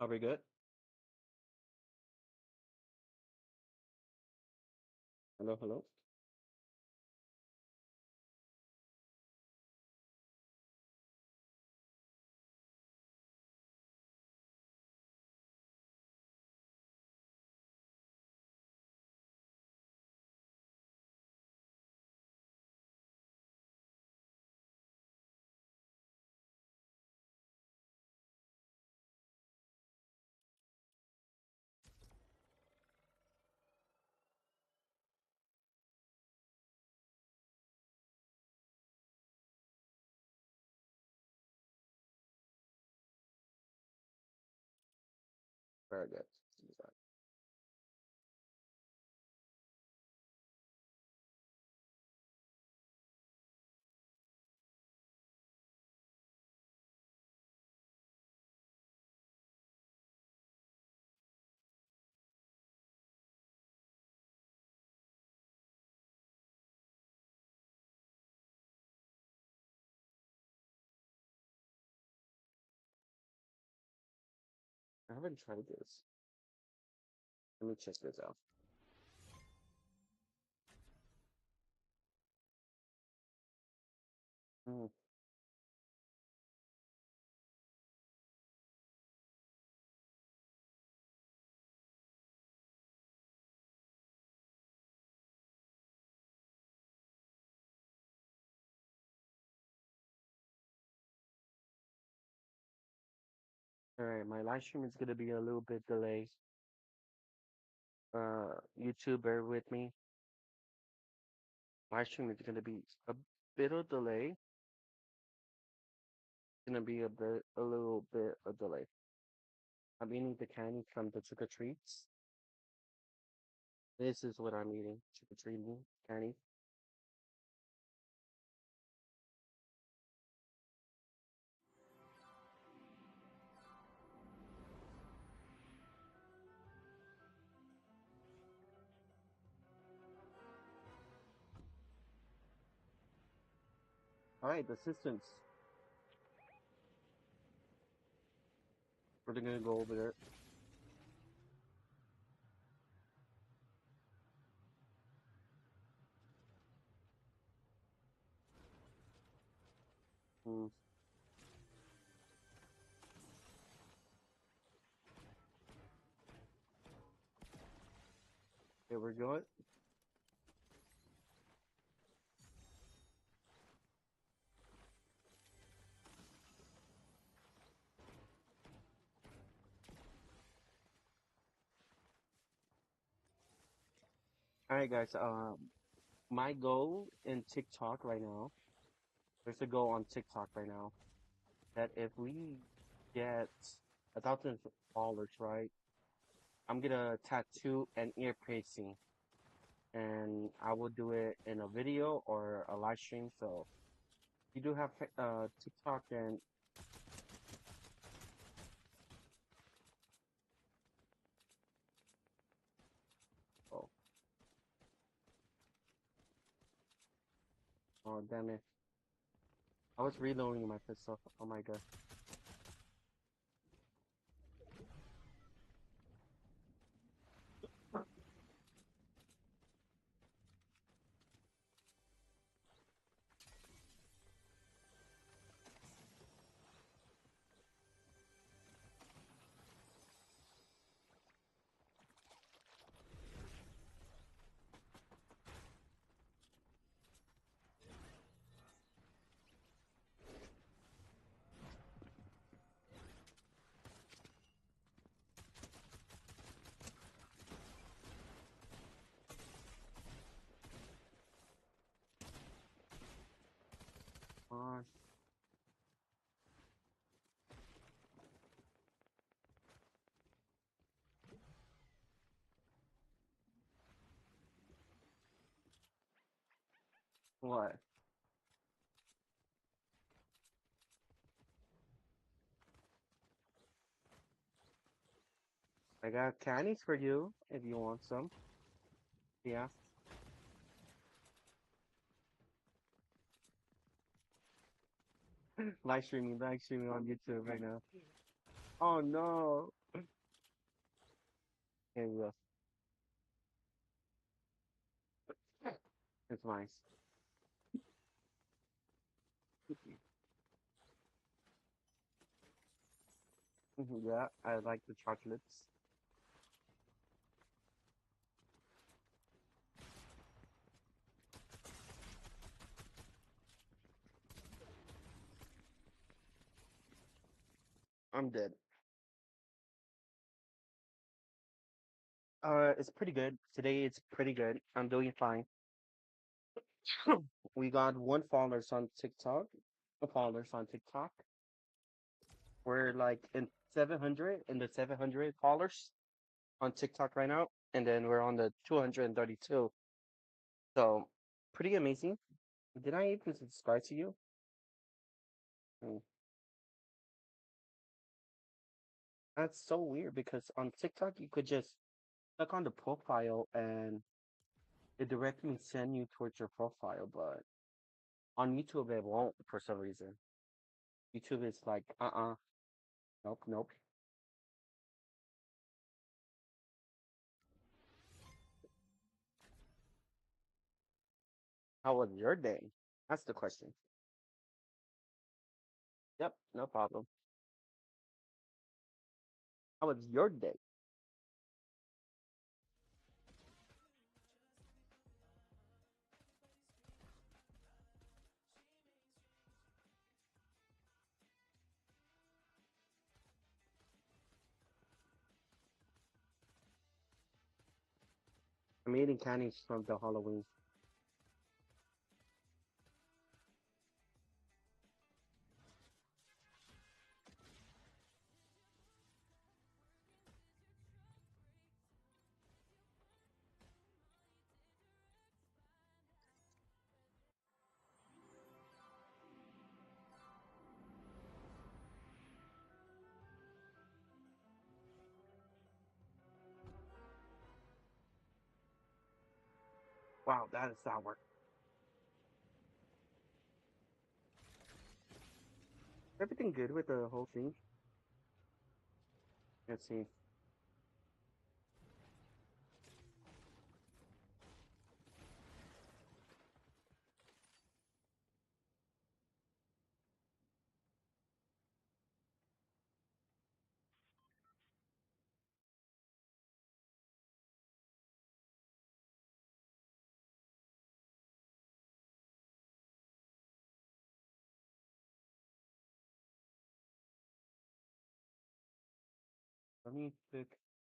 Are we good? Hello, hello. Very good. I haven't tried this. Let me check this out. Mm. All right, my live stream is gonna be a little bit delayed. YouTube, bear with me. Live stream is gonna be a bit of delay. Gonna be a little bit of delay. I'm eating the candy from the trick or treats. This is what I'm eating: trick or treating candy. All right, the assistants. We're gonna go over there. Mm. Here we go. All right, guys. My goal in TikTok right now. There's a goal on TikTok right now that if we get 1,000 followers, right, I'm gonna tattoo an ear piercing, and I will do it in a video or a live stream. So if you do have TikTok, then oh, oh damn it, I was reloading my pistol. Oh my god. Uh, what? I got candies for you if you want some. Yeah. Live streaming on YouTube right now. Oh no. Here you go. It's nice. Yeah, I like the chocolates. I'm dead. It's pretty good. Today it's pretty good. I'm doing fine. We got one followers on TikTok. Followers on TikTok. We're like in 700 in the 700 followers on TikTok right now, and then we're on the 232. So pretty amazing. Did I even subscribe to you? Hmm. That's so weird because on TikTok you could just click on the profile and it directly send you towards your profile, but on YouTube it won't for some reason. YouTube is like, nope, nope. How was your day? That's the question. Yep, no problem. How was your day? I'm eating candies from the Halloween. Wow, that is sour. Everything good with the whole thing? Let's see. Let me fix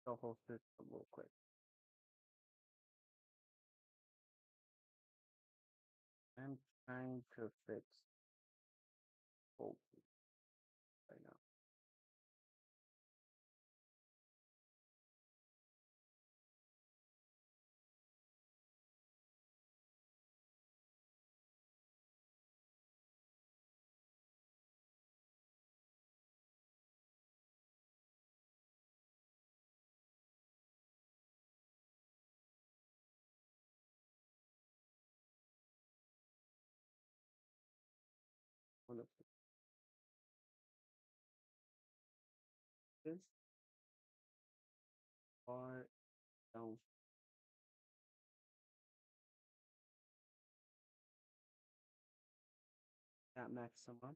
the whole system real quick. I'm trying to fix whole thing right now. I'm gonna fix this part down that maximum.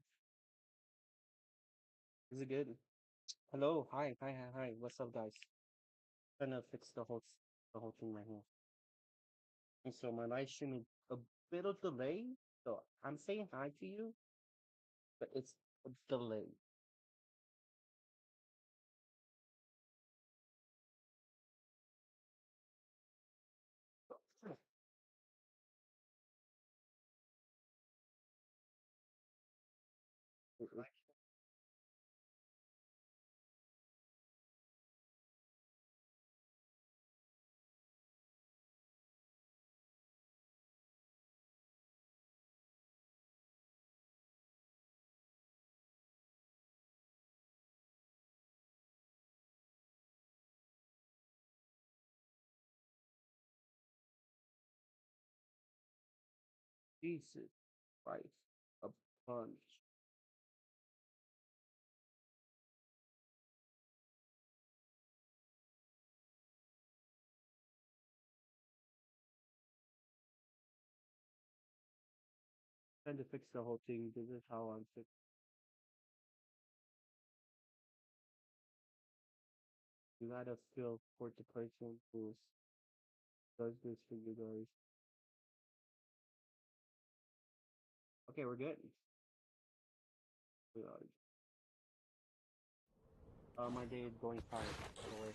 Is it good? Hello, hi, hi, hi, hi. What's up, guys? Gonna fix the whole thing right here. And so my live stream is a bit of delay. So I'm saying hi to you, but it's a delay. Jesus Christ, a punch. trying to fix the whole thing. This is how I'm fixing. You gotta feel for the person who does this for you guys. Okay, we're good. We are. My day is going fine. Don't worry.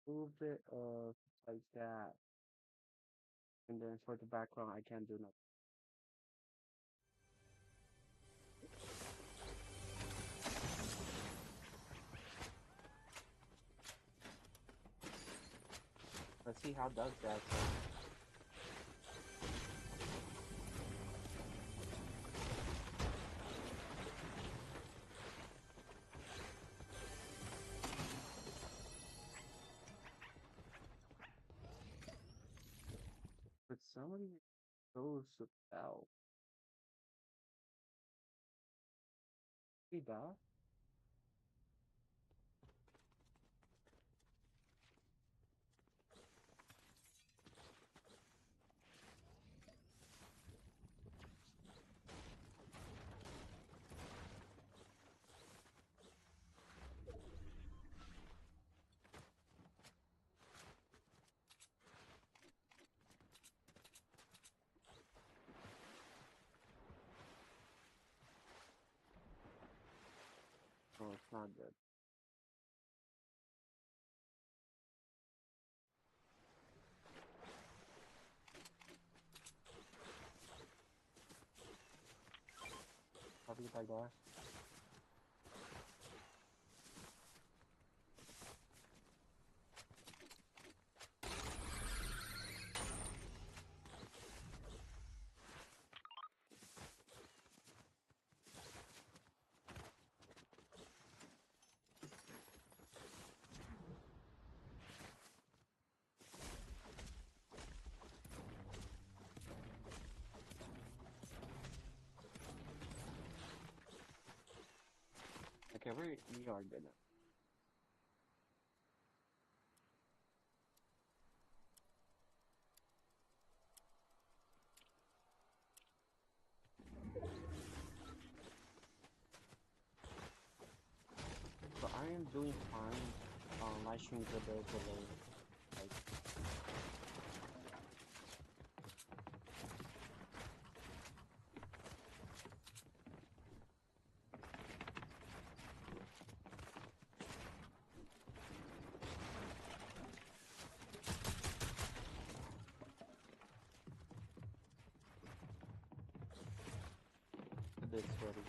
Move it like that, and then for the background, I can't do nothing. Let's see how does that. But somebody goes about see that. Oh, it's not good. Probably like that. Okay, we are good now. So I am doing fine. Live streams a bit delayed. Like, a bit sweaty.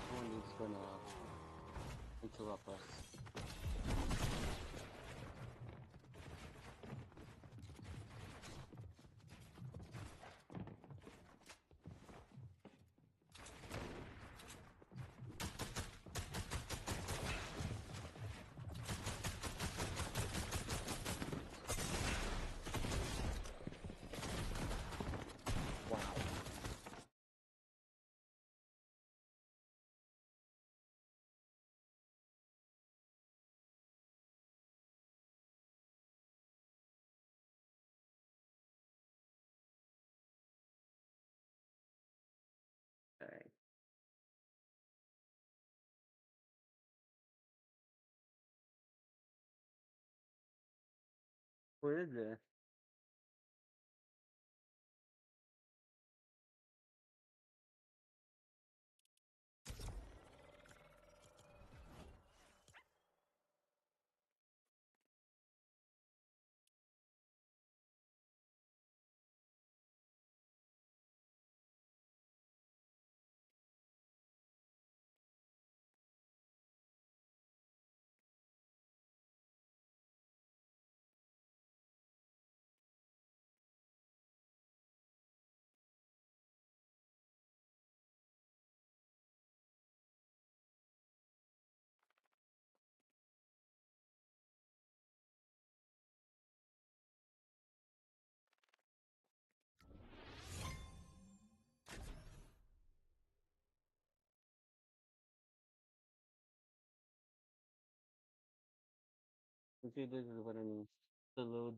Someone is gonna interrupt us. Wow. Okay. Where is it? You see, this is what I mean. Slow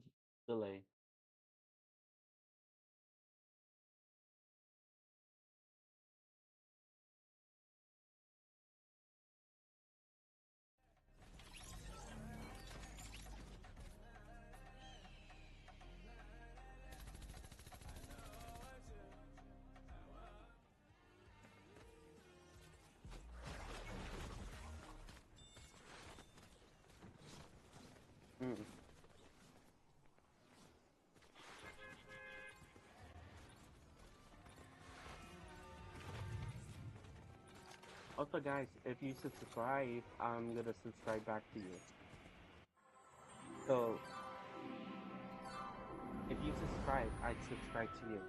delay. Mm. Also, guys, if you subscribe, I'm gonna subscribe back to you. So, if you subscribe, I'd subscribe to you.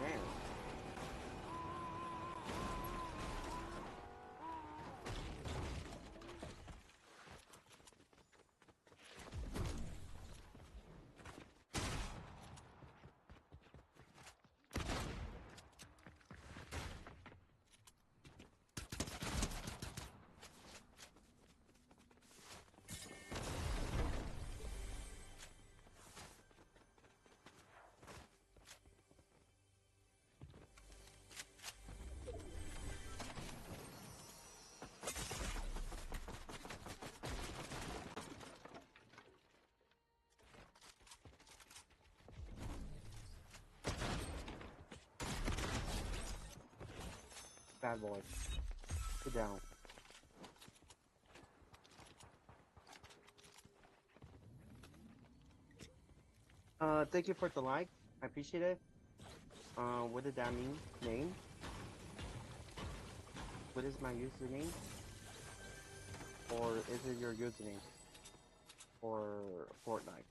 Damn. Bad boy. Sit down. Thank you for the like. I appreciate it. What did that mean? Name? What is my username? Or is it your username for Fortnite?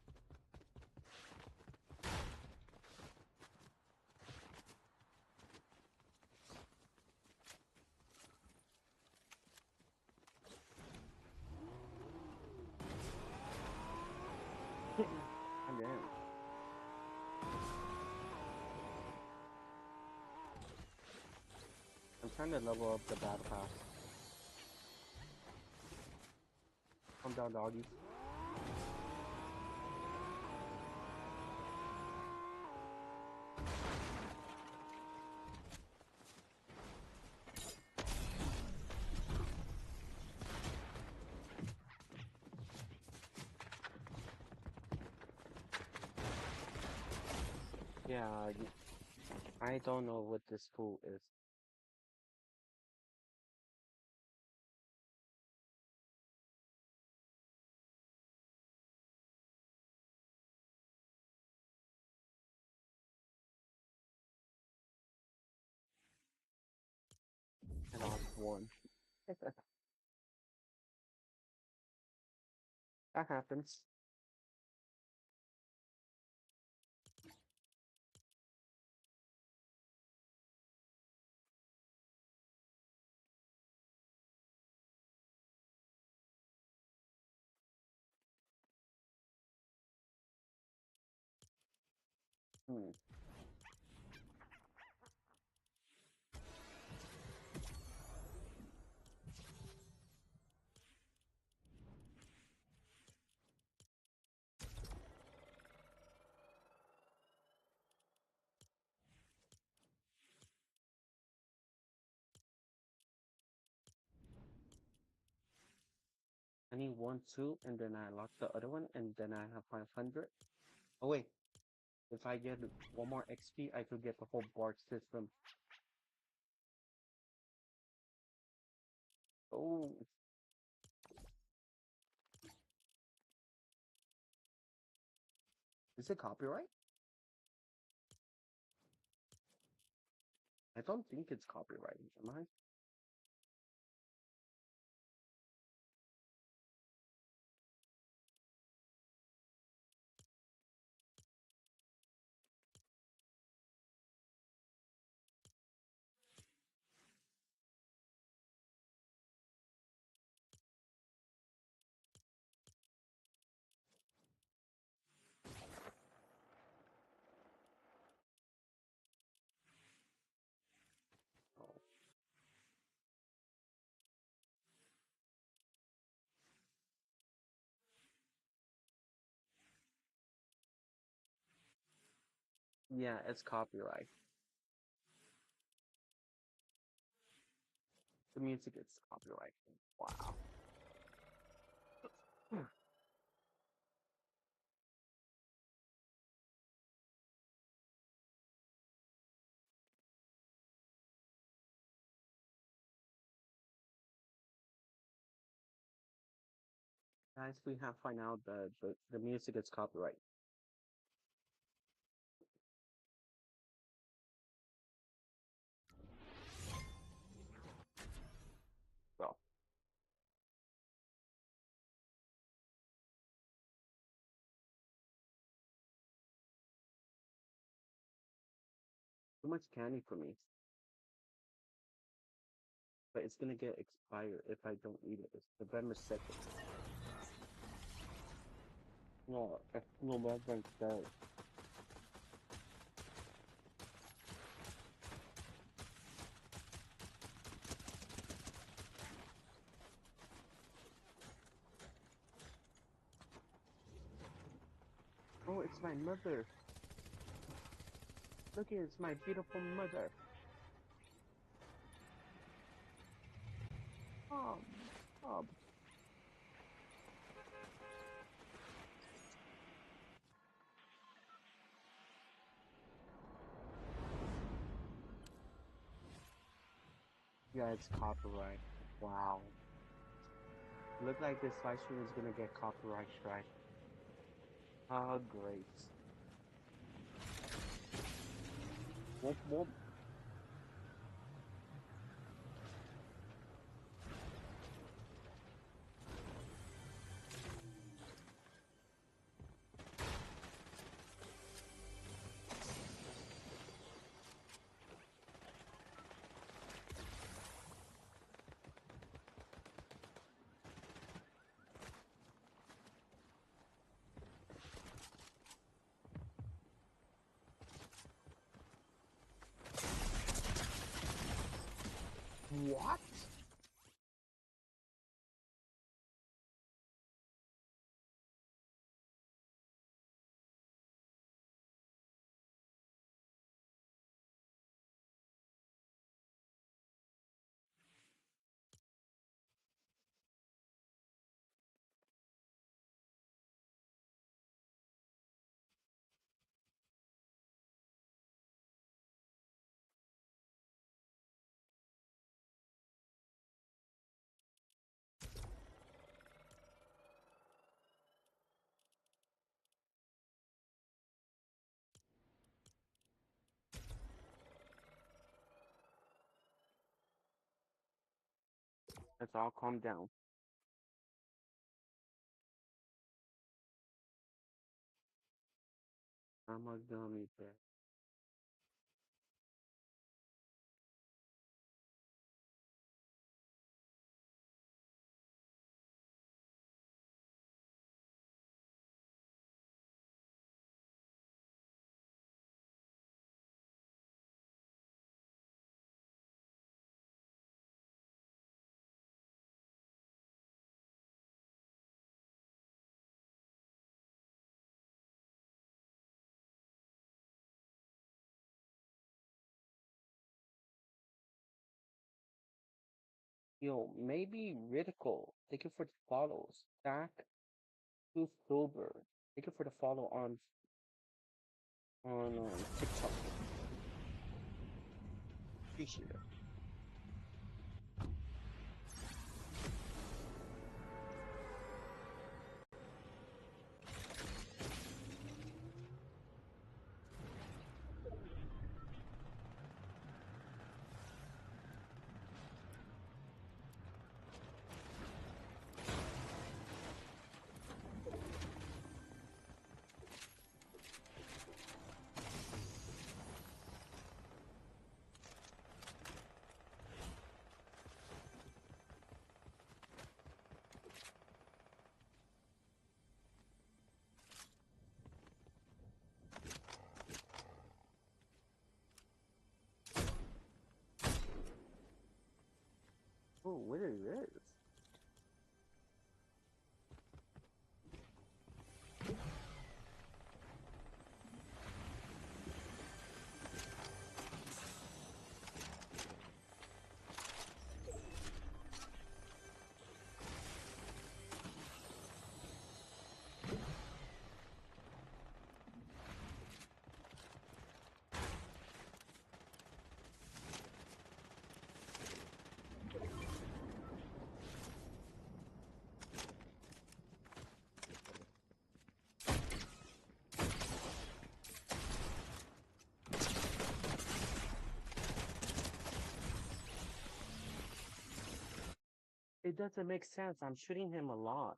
I'm damn. I'm trying to level up the battle pass. Calm down, doggies. Yeah, I don't know what this fool is. I lost one. That happens. Hmm. I need one, two, and then I lock the other one, and then I have 500. Oh wait, If I get one more XP, I could get the whole bark system. Oh, is it copyright? I don't think it's copyright, am I? Oh. Yeah, it's copyright. The music is copyright. Wow. Guys, we have find out that the music is copyright. Well, too much candy for me. But it's gonna get expired if I don't eat it. It's November 2nd. No, it's November 3rd. Oh, it's my mother. Look, it's my beautiful mother. Oh, oh. Yeah, it's copyright. Wow. Look like this live stream is gonna get copyright strike. Oh, great. Whoop, whoop. What? Let's all calm down. I'm a gummy bear. Yo, maybe Ridicule. Thank you for the follows. Jack to Silver. Thank you for the follow on on TikTok. Appreciate it. Oh, what is this? It doesn't make sense. I'm shooting him a lot.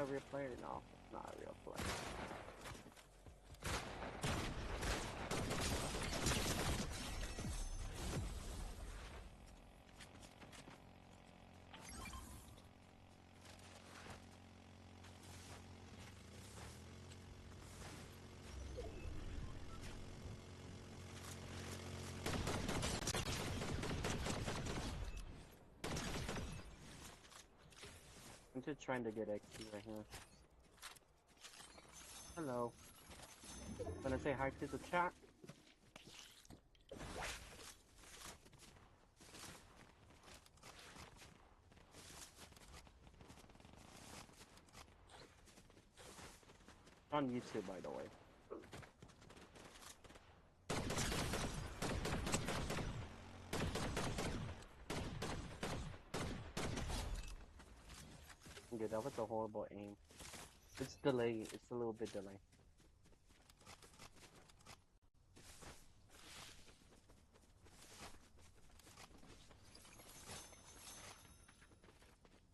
that a real player? No, it's not a real player. I'm just trying to get XP right here. Hello. Wanna say hi to the chat? On YouTube, by the way. Okay, that was a horrible aim. It's delayed. It's a little bit delayed.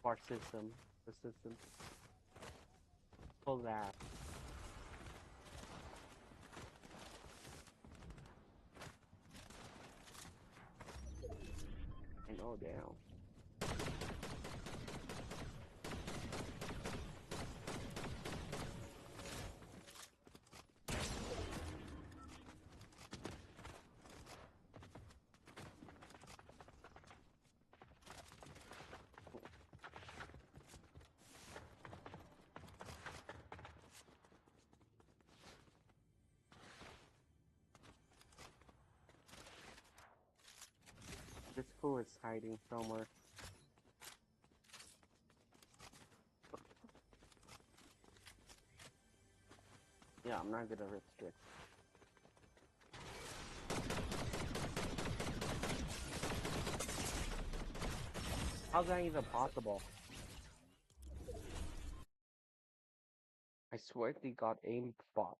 Spark system. The system. Collab. And oh damn. This fool is hiding somewhere. Yeah, I'm not gonna risk it. How's that even possible? I swear they got aim bots.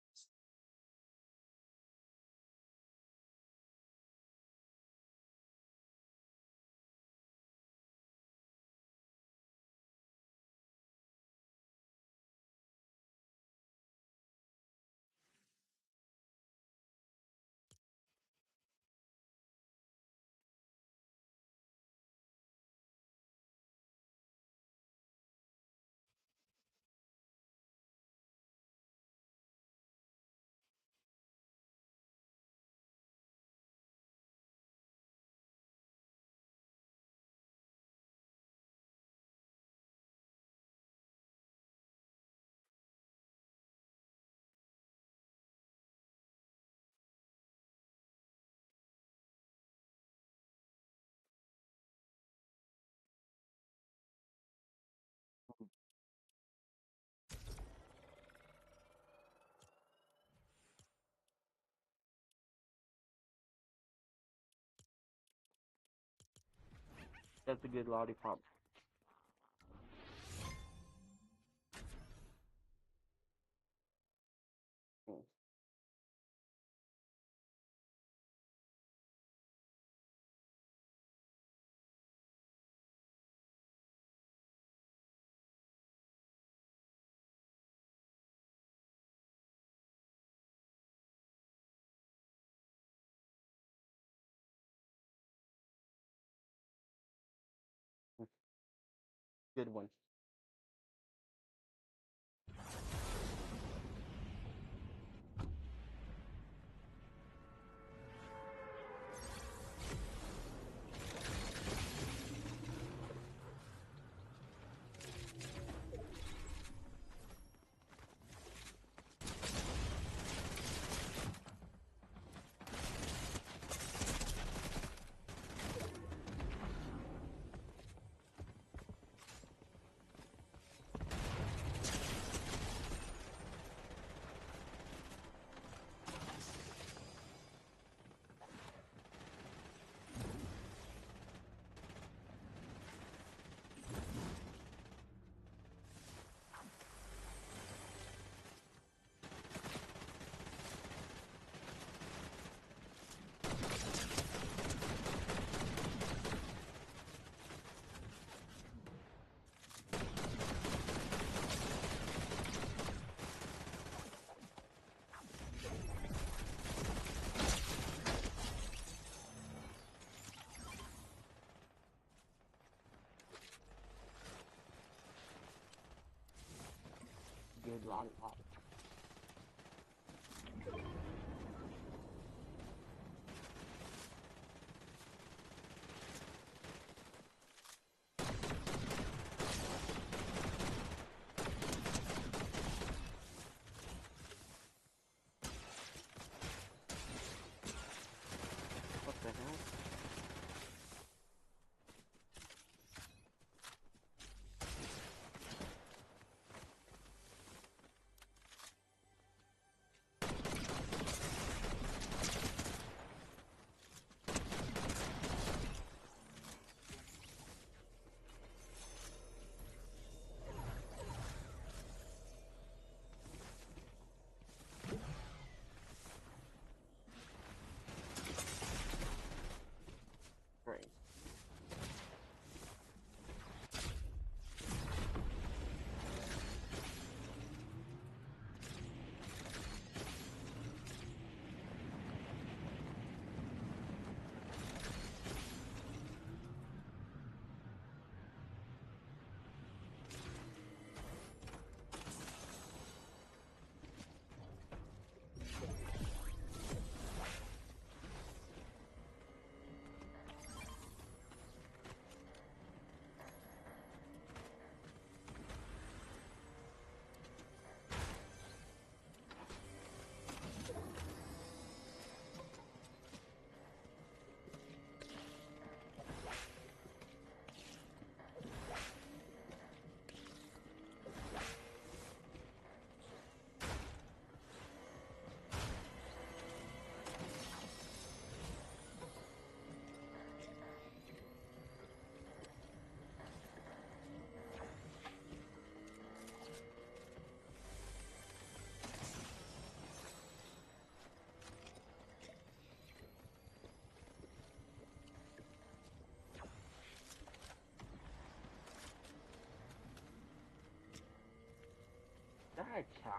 That's a good lollipop. Mm. Good one. lollipop. What the hell? Great. That cow.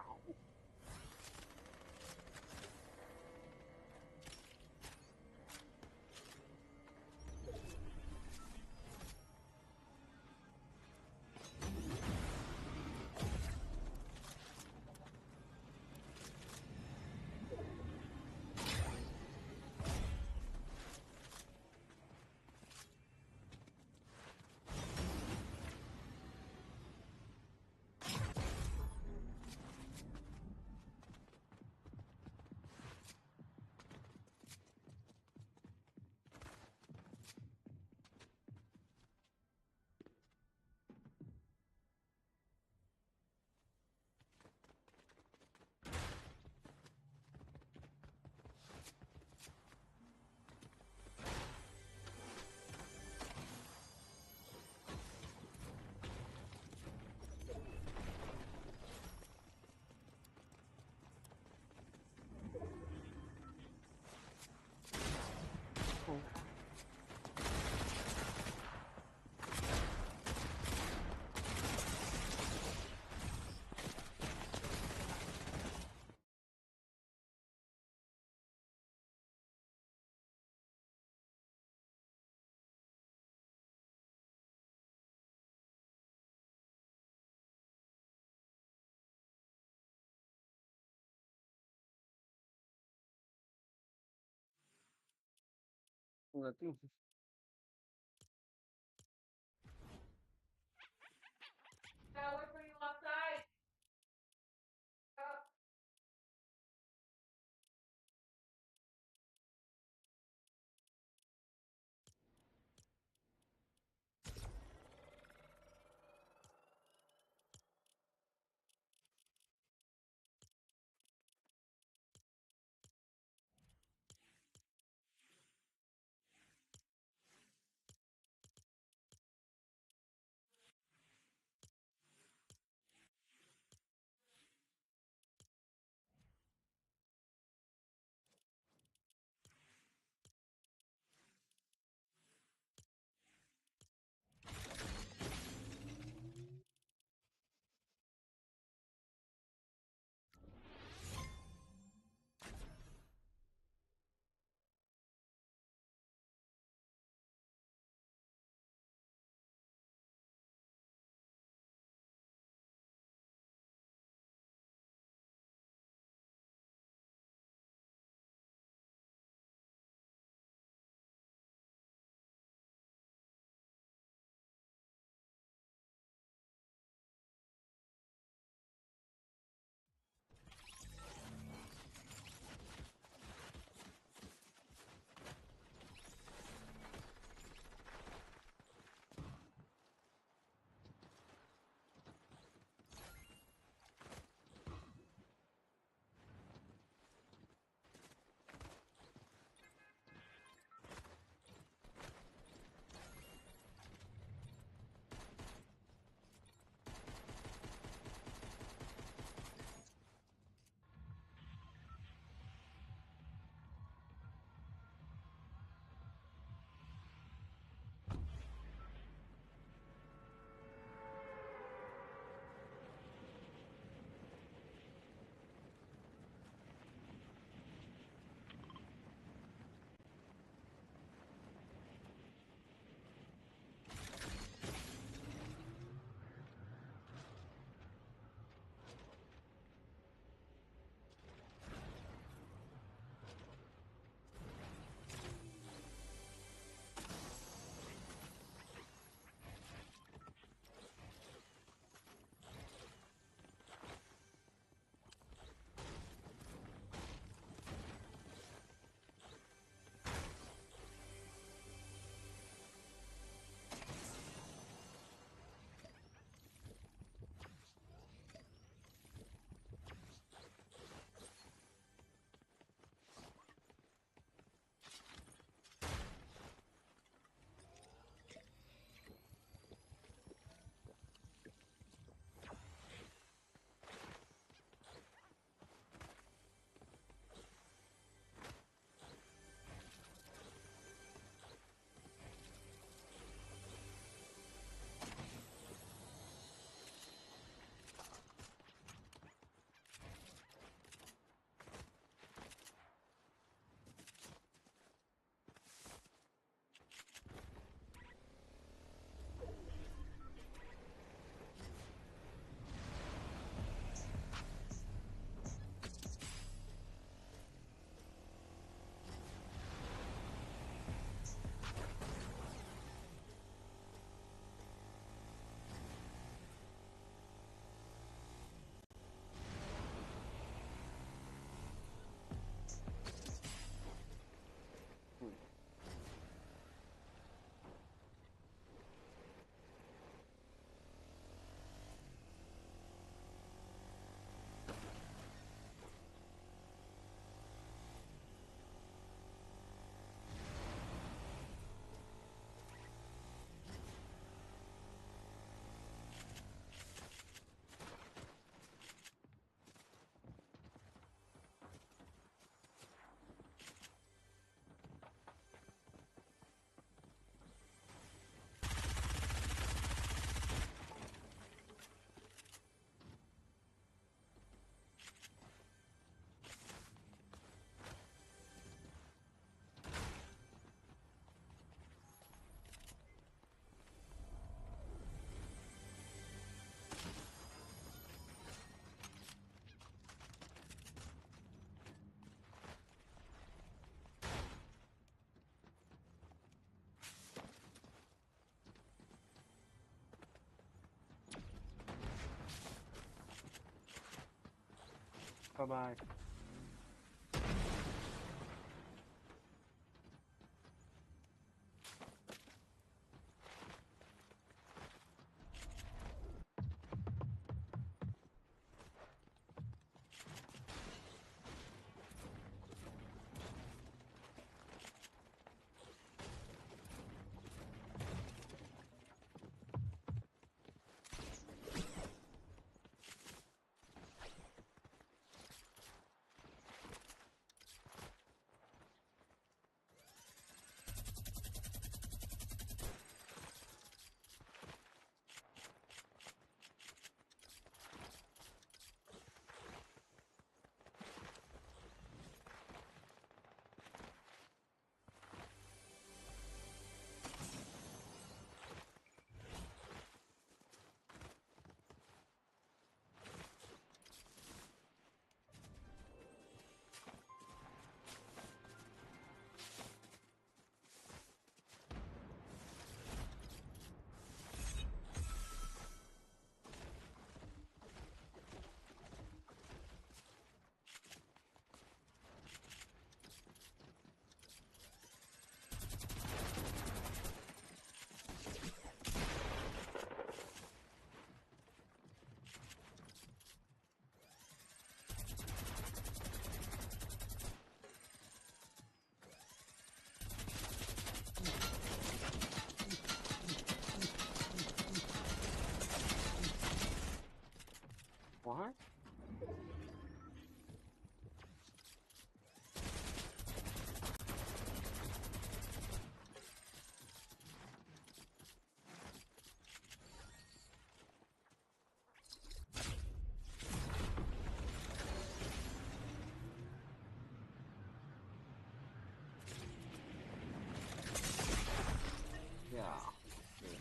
Oh, nothing. Bye bye. What? Yeah. Okay.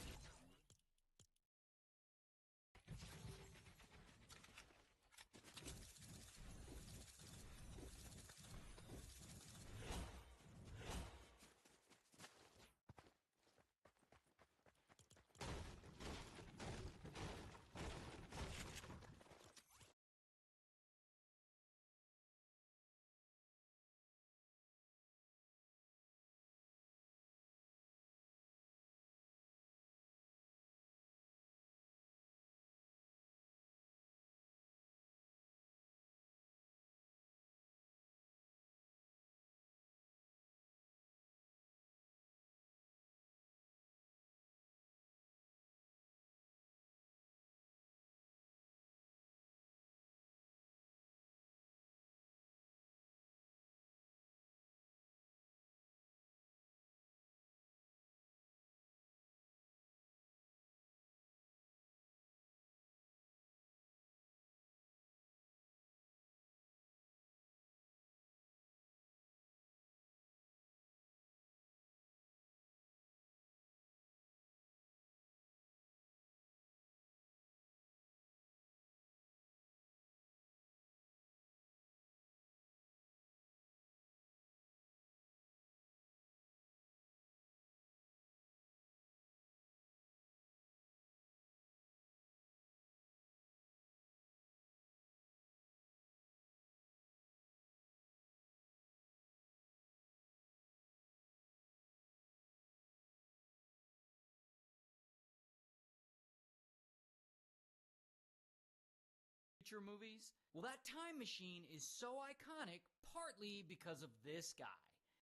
Future movies? Well, that time machine is so iconic partly because of this guy.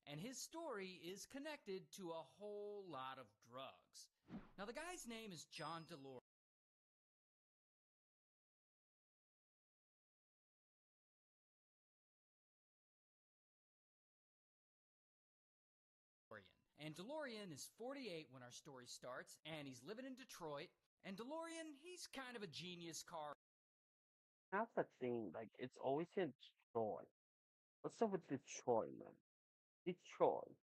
And his story is connected to a whole lot of drugs. Now, the guy's name is John DeLorean. And DeLorean is 48 when our story starts, and he's living in Detroit. And DeLorean, he's kind of a genius car That's the thing. Like, it's always in Detroit. What's up with Detroit, man? Detroit.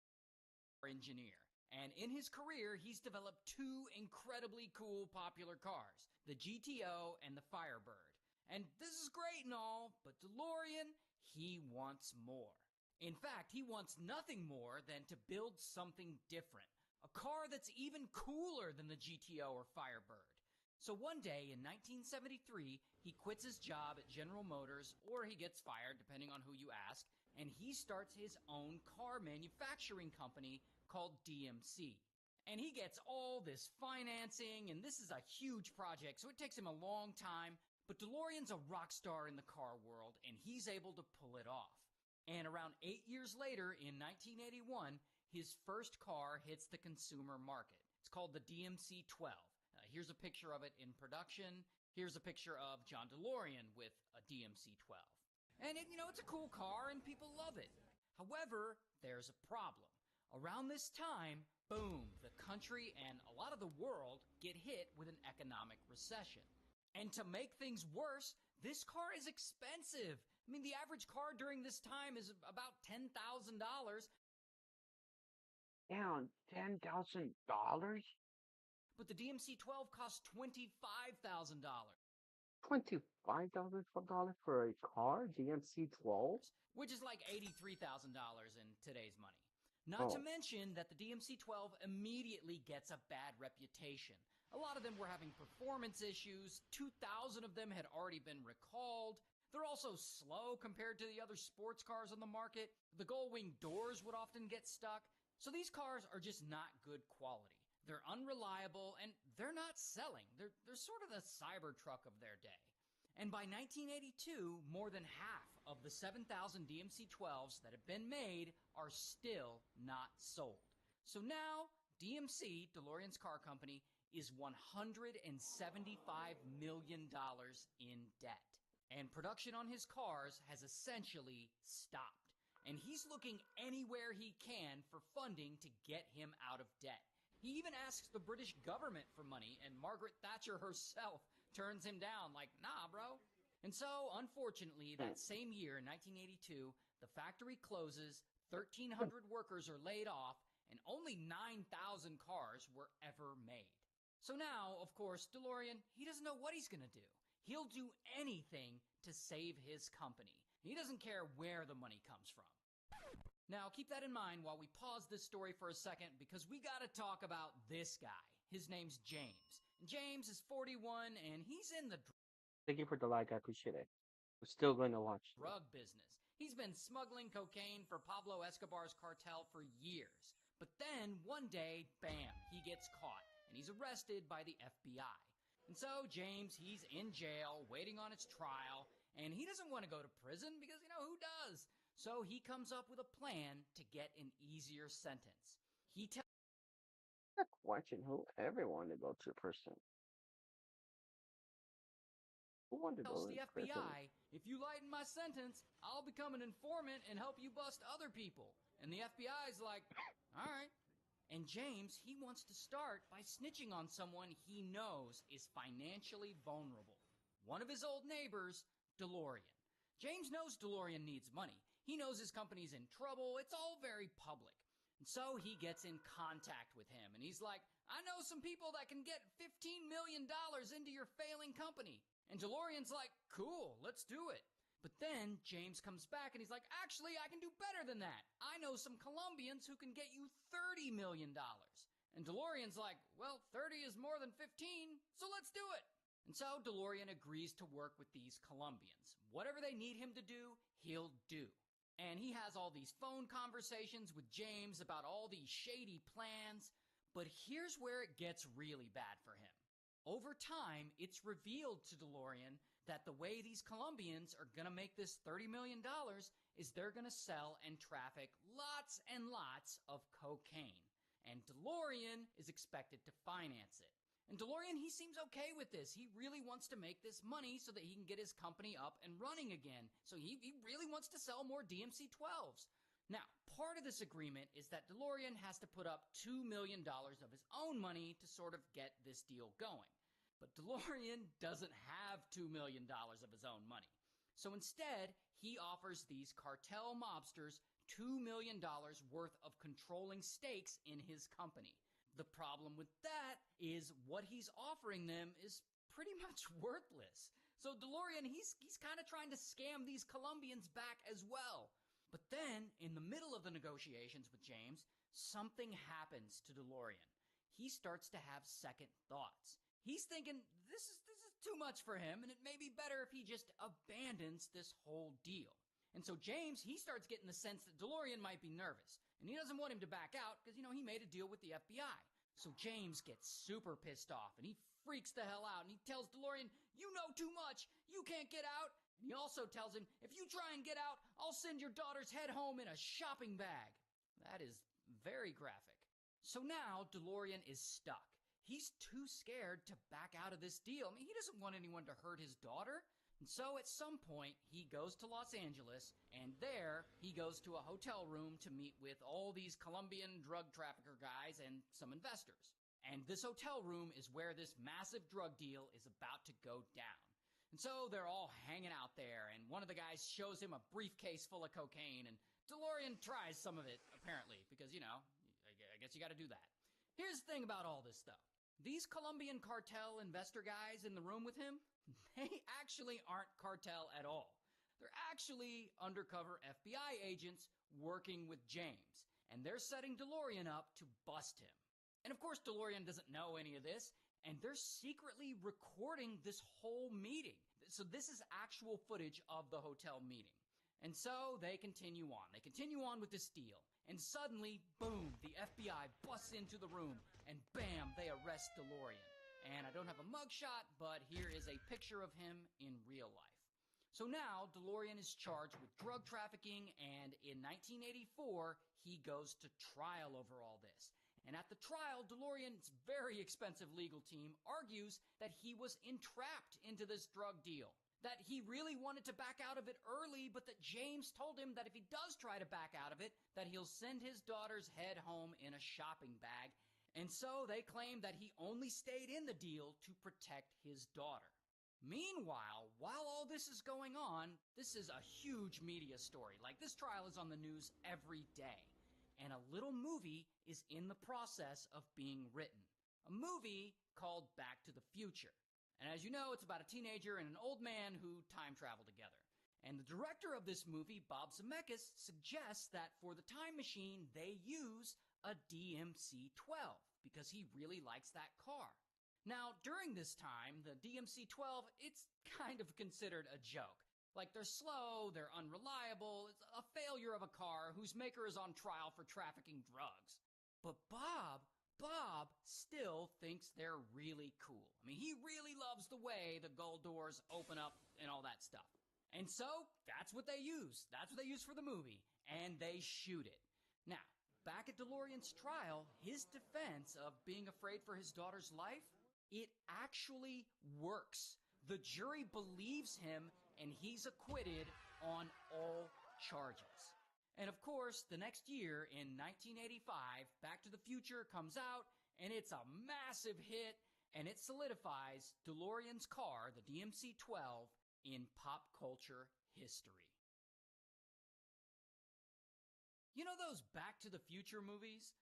engineer. And in his career, he's developed two incredibly cool popular cars, the GTO and the Firebird. And this is great and all, but DeLorean, he wants more. In fact, he wants nothing more than to build something different, a car that's even cooler than the GTO or Firebird. So one day in 1973, he quits his job at General Motors, or he gets fired, depending on who you ask, and he starts his own car manufacturing company called DMC. And he gets all this financing, and this is a huge project, so it takes him a long time. But DeLorean's a rock star in the car world, and he's able to pull it off. And around 8 years later, in 1981, his first car hits the consumer market. It's called the DMC-12. Here's a picture of it in production. Here's a picture of John DeLorean with a DMC-12. And it's a cool car, and people love it. However, there's a problem. Around this time, boom, the country and a lot of the world get hit with an economic recession. And to make things worse, this car is expensive. I mean, the average car during this time is about $10,000. Down $10,000? But the DMC-12 costs $25,000. $25,000 for a car? DMC-12? Which is like $83,000 in today's money. Not Oh. to mention that the DMC-12 immediately gets a bad reputation. A lot of them were having performance issues. 2,000 of them had already been recalled. They're also slow compared to the other sports cars on the market. The gull-wing doors would often get stuck. So these cars are just not good quality. They're unreliable, and they're not selling. They're sort of the Cybertruck of their day. And by 1982, more than half of the 7,000 DMC-12s that have been made are still not sold. So now, DMC, DeLorean's car company, is $175 million in debt. And production on his cars has essentially stopped. And he's looking anywhere he can for funding to get him out of debt. He even asks the British government for money, and Margaret Thatcher herself turns him down, like, nah, bro. And so, unfortunately, that same year, in 1982, the factory closes, 1,300 workers are laid off, and only 9,000 cars were ever made. So now, of course, DeLorean, he doesn't know what he's going to do. He'll do anything to save his company. He doesn't care where the money comes from. Now, keep that in mind while we pause this story for a second, because we gotta talk about this guy. His name's James. James is 41, and he's in the Thank you for the like, I appreciate it. We're still going to watch. drug business. He's been smuggling cocaine for Pablo Escobar's cartel for years. But then, one day, bam, he gets caught, and he's arrested by the FBI. And so, James, he's in jail, waiting on his trial, and he doesn't want to go to prison because, who does? So he comes up with a plan to get an easier sentence. He tells Watching who ever wanted to go to prison. Who wanted to go the to prison? FBI, if you lighten my sentence, I'll become an informant and help you bust other people. And the FBI's like, all right. And James, he wants to start by snitching on someone he knows is financially vulnerable. One of his old neighbors, DeLorean. James knows DeLorean needs money. He knows his company's in trouble. It's all very public. And so he gets in contact with him, and he's like, I know some people that can get $15 million into your failing company. And DeLorean's like, cool, let's do it. But then James comes back and he's like, actually, I can do better than that. I know some Colombians who can get you $30 million. And DeLorean's like, well, 30 is more than 15, so let's do it. And so DeLorean agrees to work with these Colombians. Whatever they need him to do, he'll do. And he has all these phone conversations with James about all these shady plans. But here's where it gets really bad for him. Over time, it's revealed to DeLorean that the way these Colombians are going to make this $30 million is they're going to sell and traffic lots and lots of cocaine. And DeLorean is expected to finance it. And DeLorean, he seems okay with this. He really wants to make this money so that he can get his company up and running again. So he really wants to sell more DMC-12s. Now, part of this agreement is that DeLorean has to put up $2 million of his own money to sort of get this deal going. But DeLorean doesn't have $2 million of his own money. So instead, he offers these cartel mobsters $2 million worth of controlling stakes in his company. The problem with that is what he's offering them is pretty much worthless. So DeLorean, he's kind of trying to scam these Colombians back as well. But then, in the middle of the negotiations with James, something happens to DeLorean. He starts to have second thoughts. He's thinking this is too much for him, and it may be better if he just abandons this whole deal. And so James, he starts getting the sense that DeLorean might be nervous, and he doesn't want him to back out because, he made a deal with the FBI. So James gets super pissed off, and he freaks the hell out, and he tells DeLorean, "You know too much. You can't get out." And he also tells him, "If you try and get out, I'll send your daughter's head home in a shopping bag." That is very graphic. So now DeLorean is stuck. He's too scared to back out of this deal. I mean, he doesn't want anyone to hurt his daughter. And so at some point, he goes to Los Angeles, and there he goes to a hotel room to meet with all these Colombian drug trafficker guys and some investors. And this hotel room is where this massive drug deal is about to go down. And so they're all hanging out there, and one of the guys shows him a briefcase full of cocaine, and DeLorean tries some of it, apparently, because, I guess you gotta do that. Here's the thing about all this, though. These Colombian cartel investor guys in the room with him, they actually aren't cartel at all. They're actually undercover FBI agents working with James, and they're setting DeLorean up to bust him. And of course, DeLorean doesn't know any of this, and they're secretly recording this whole meeting. So this is actual footage of the hotel meeting. And so they continue on. They continue on with this deal. And suddenly, boom, the FBI busts into the room, and bam, they arrest DeLorean. And I don't have a mugshot, but here is a picture of him in real life. So now, DeLorean is charged with drug trafficking, and in 1984, he goes to trial over all this. And at the trial, DeLorean's very expensive legal team argues that he was entrapped into this drug deal, that he really wanted to back out of it early, but that James told him that if he does try to back out of it, that he'll send his daughter's head home in a shopping bag. And so they claim that he only stayed in the deal to protect his daughter. Meanwhile, while all this is going on, this is a huge media story. Like, this trial is on the news every day. And a little movie is in the process of being written. A movie called Back to the Future. And as you know, it's about a teenager and an old man who time travel together. And the director of this movie, Bob Zemeckis, suggests that for the time machine, they use a DMC-12 because he really likes that car. Now, during this time, the DMC-12, it's kind of considered a joke. Like, they're slow, they're unreliable, it's a failure of a car whose maker is on trial for trafficking drugs. But Bob still thinks they're really cool. I mean, he really loves the way the gull doors open up and all that stuff. And so, that's what they use. That's what they use for the movie. And they shoot it. Now, back at DeLorean's trial, his defense of being afraid for his daughter's life, it actually works. The jury believes him, and he's acquitted on all charges. And of course, the next year, in 1985, Back to the Future comes out, and it's a massive hit, and it solidifies DeLorean's car, the DMC-12, in pop culture history. You know those Back to the Future movies?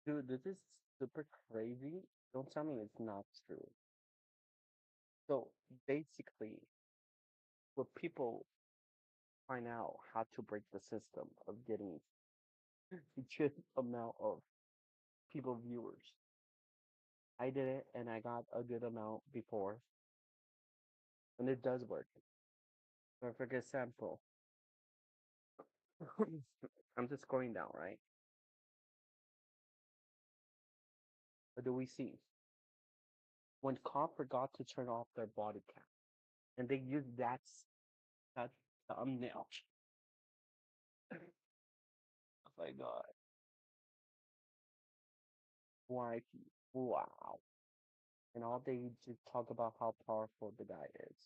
Dude, this is super crazy. Don't tell me it's not true. So basically, what people find out how to break the system of getting a good amount of people viewers. I did it and I got a good amount before, and it does work. Perfect example. I'm just going down, right? What do we see? When cop forgot to turn off their body cam, and they used that thumbnail. Oh my god. Why? Wow. And all they just talk about how powerful the guy is.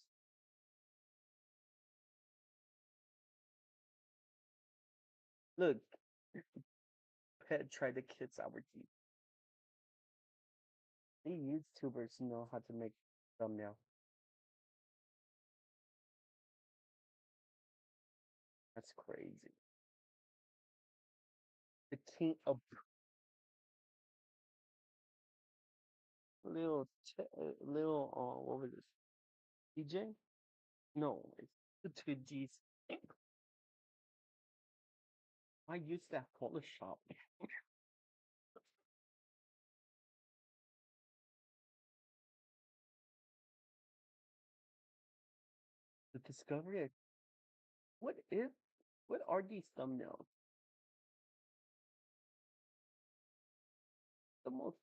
Look, Pet tried to kiss our teeth. They YouTubers know how to make thumbnail. That's crazy. The king of what was this? DJ? No, it's the two G's. I used that Photoshop. The discovery. What if? What are these thumbnails? The most.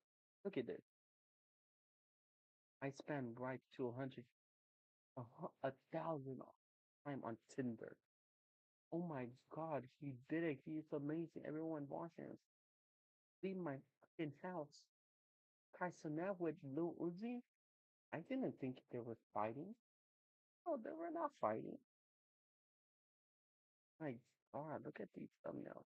Look at this. I spent right to 100, 1,000 time on Tinder. Oh my God, he did it. He's amazing. Everyone watching us. Leave my fucking house. Kai Cenat with Lil Uzi. I didn't think they were fighting. Oh, they were not fighting. My God, look at these thumbnails.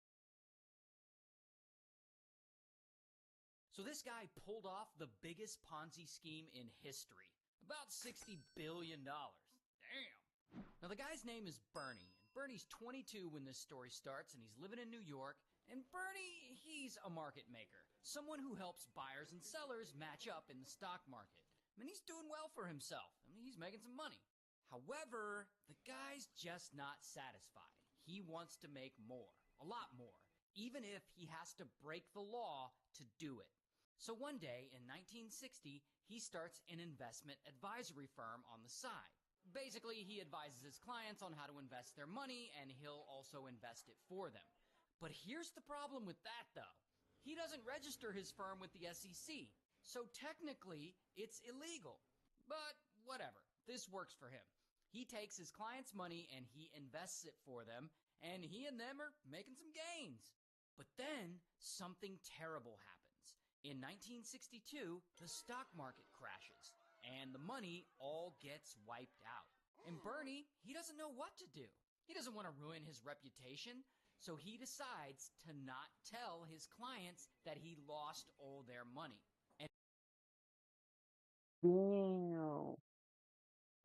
So this guy pulled off the biggest Ponzi scheme in history. About $60 billion. Damn. Now the guy's name is Bernie. And Bernie's 22 when this story starts, and he's living in New York. And Bernie, he's a market maker. Someone who helps buyers and sellers match up in the stock market. I mean, he's doing well for himself. I mean, he's making some money. However, the guy's just not satisfied. He wants to make more. A lot more. Even if he has to break the law to do it. So one day in 1960, he starts an investment advisory firm on the side. Basically, he advises his clients on how to invest their money, and he'll also invest it for them. But here's the problem with that, though. He doesn't register his firm with the SEC, so technically, it's illegal. But whatever, this works for him. He takes his clients' money and he invests it for them, and he and them are making some gains. But then, something terrible happens. In 1962, the stock market crashes, and the money all gets wiped out. And Bernie, he doesn't know what to do. He doesn't want to ruin his reputation, so he decides to not tell his clients that he lost all their money. And Damn.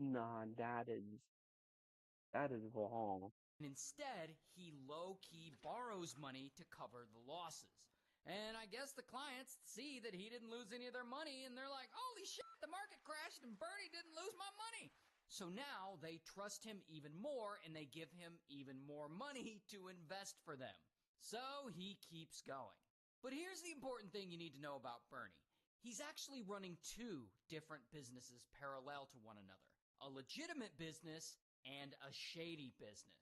Nah, that is wrong. instead, he low-key borrows money to cover the losses. And I guess the clients see that he didn't lose any of their money, and they're like, holy shit, the market crashed and Bernie didn't lose my money. So now they trust him even more, and they give him even more money to invest for them. So he keeps going. But here's the important thing you need to know about Bernie. He's actually running two different businesses parallel to one another. A legitimate business and a shady business.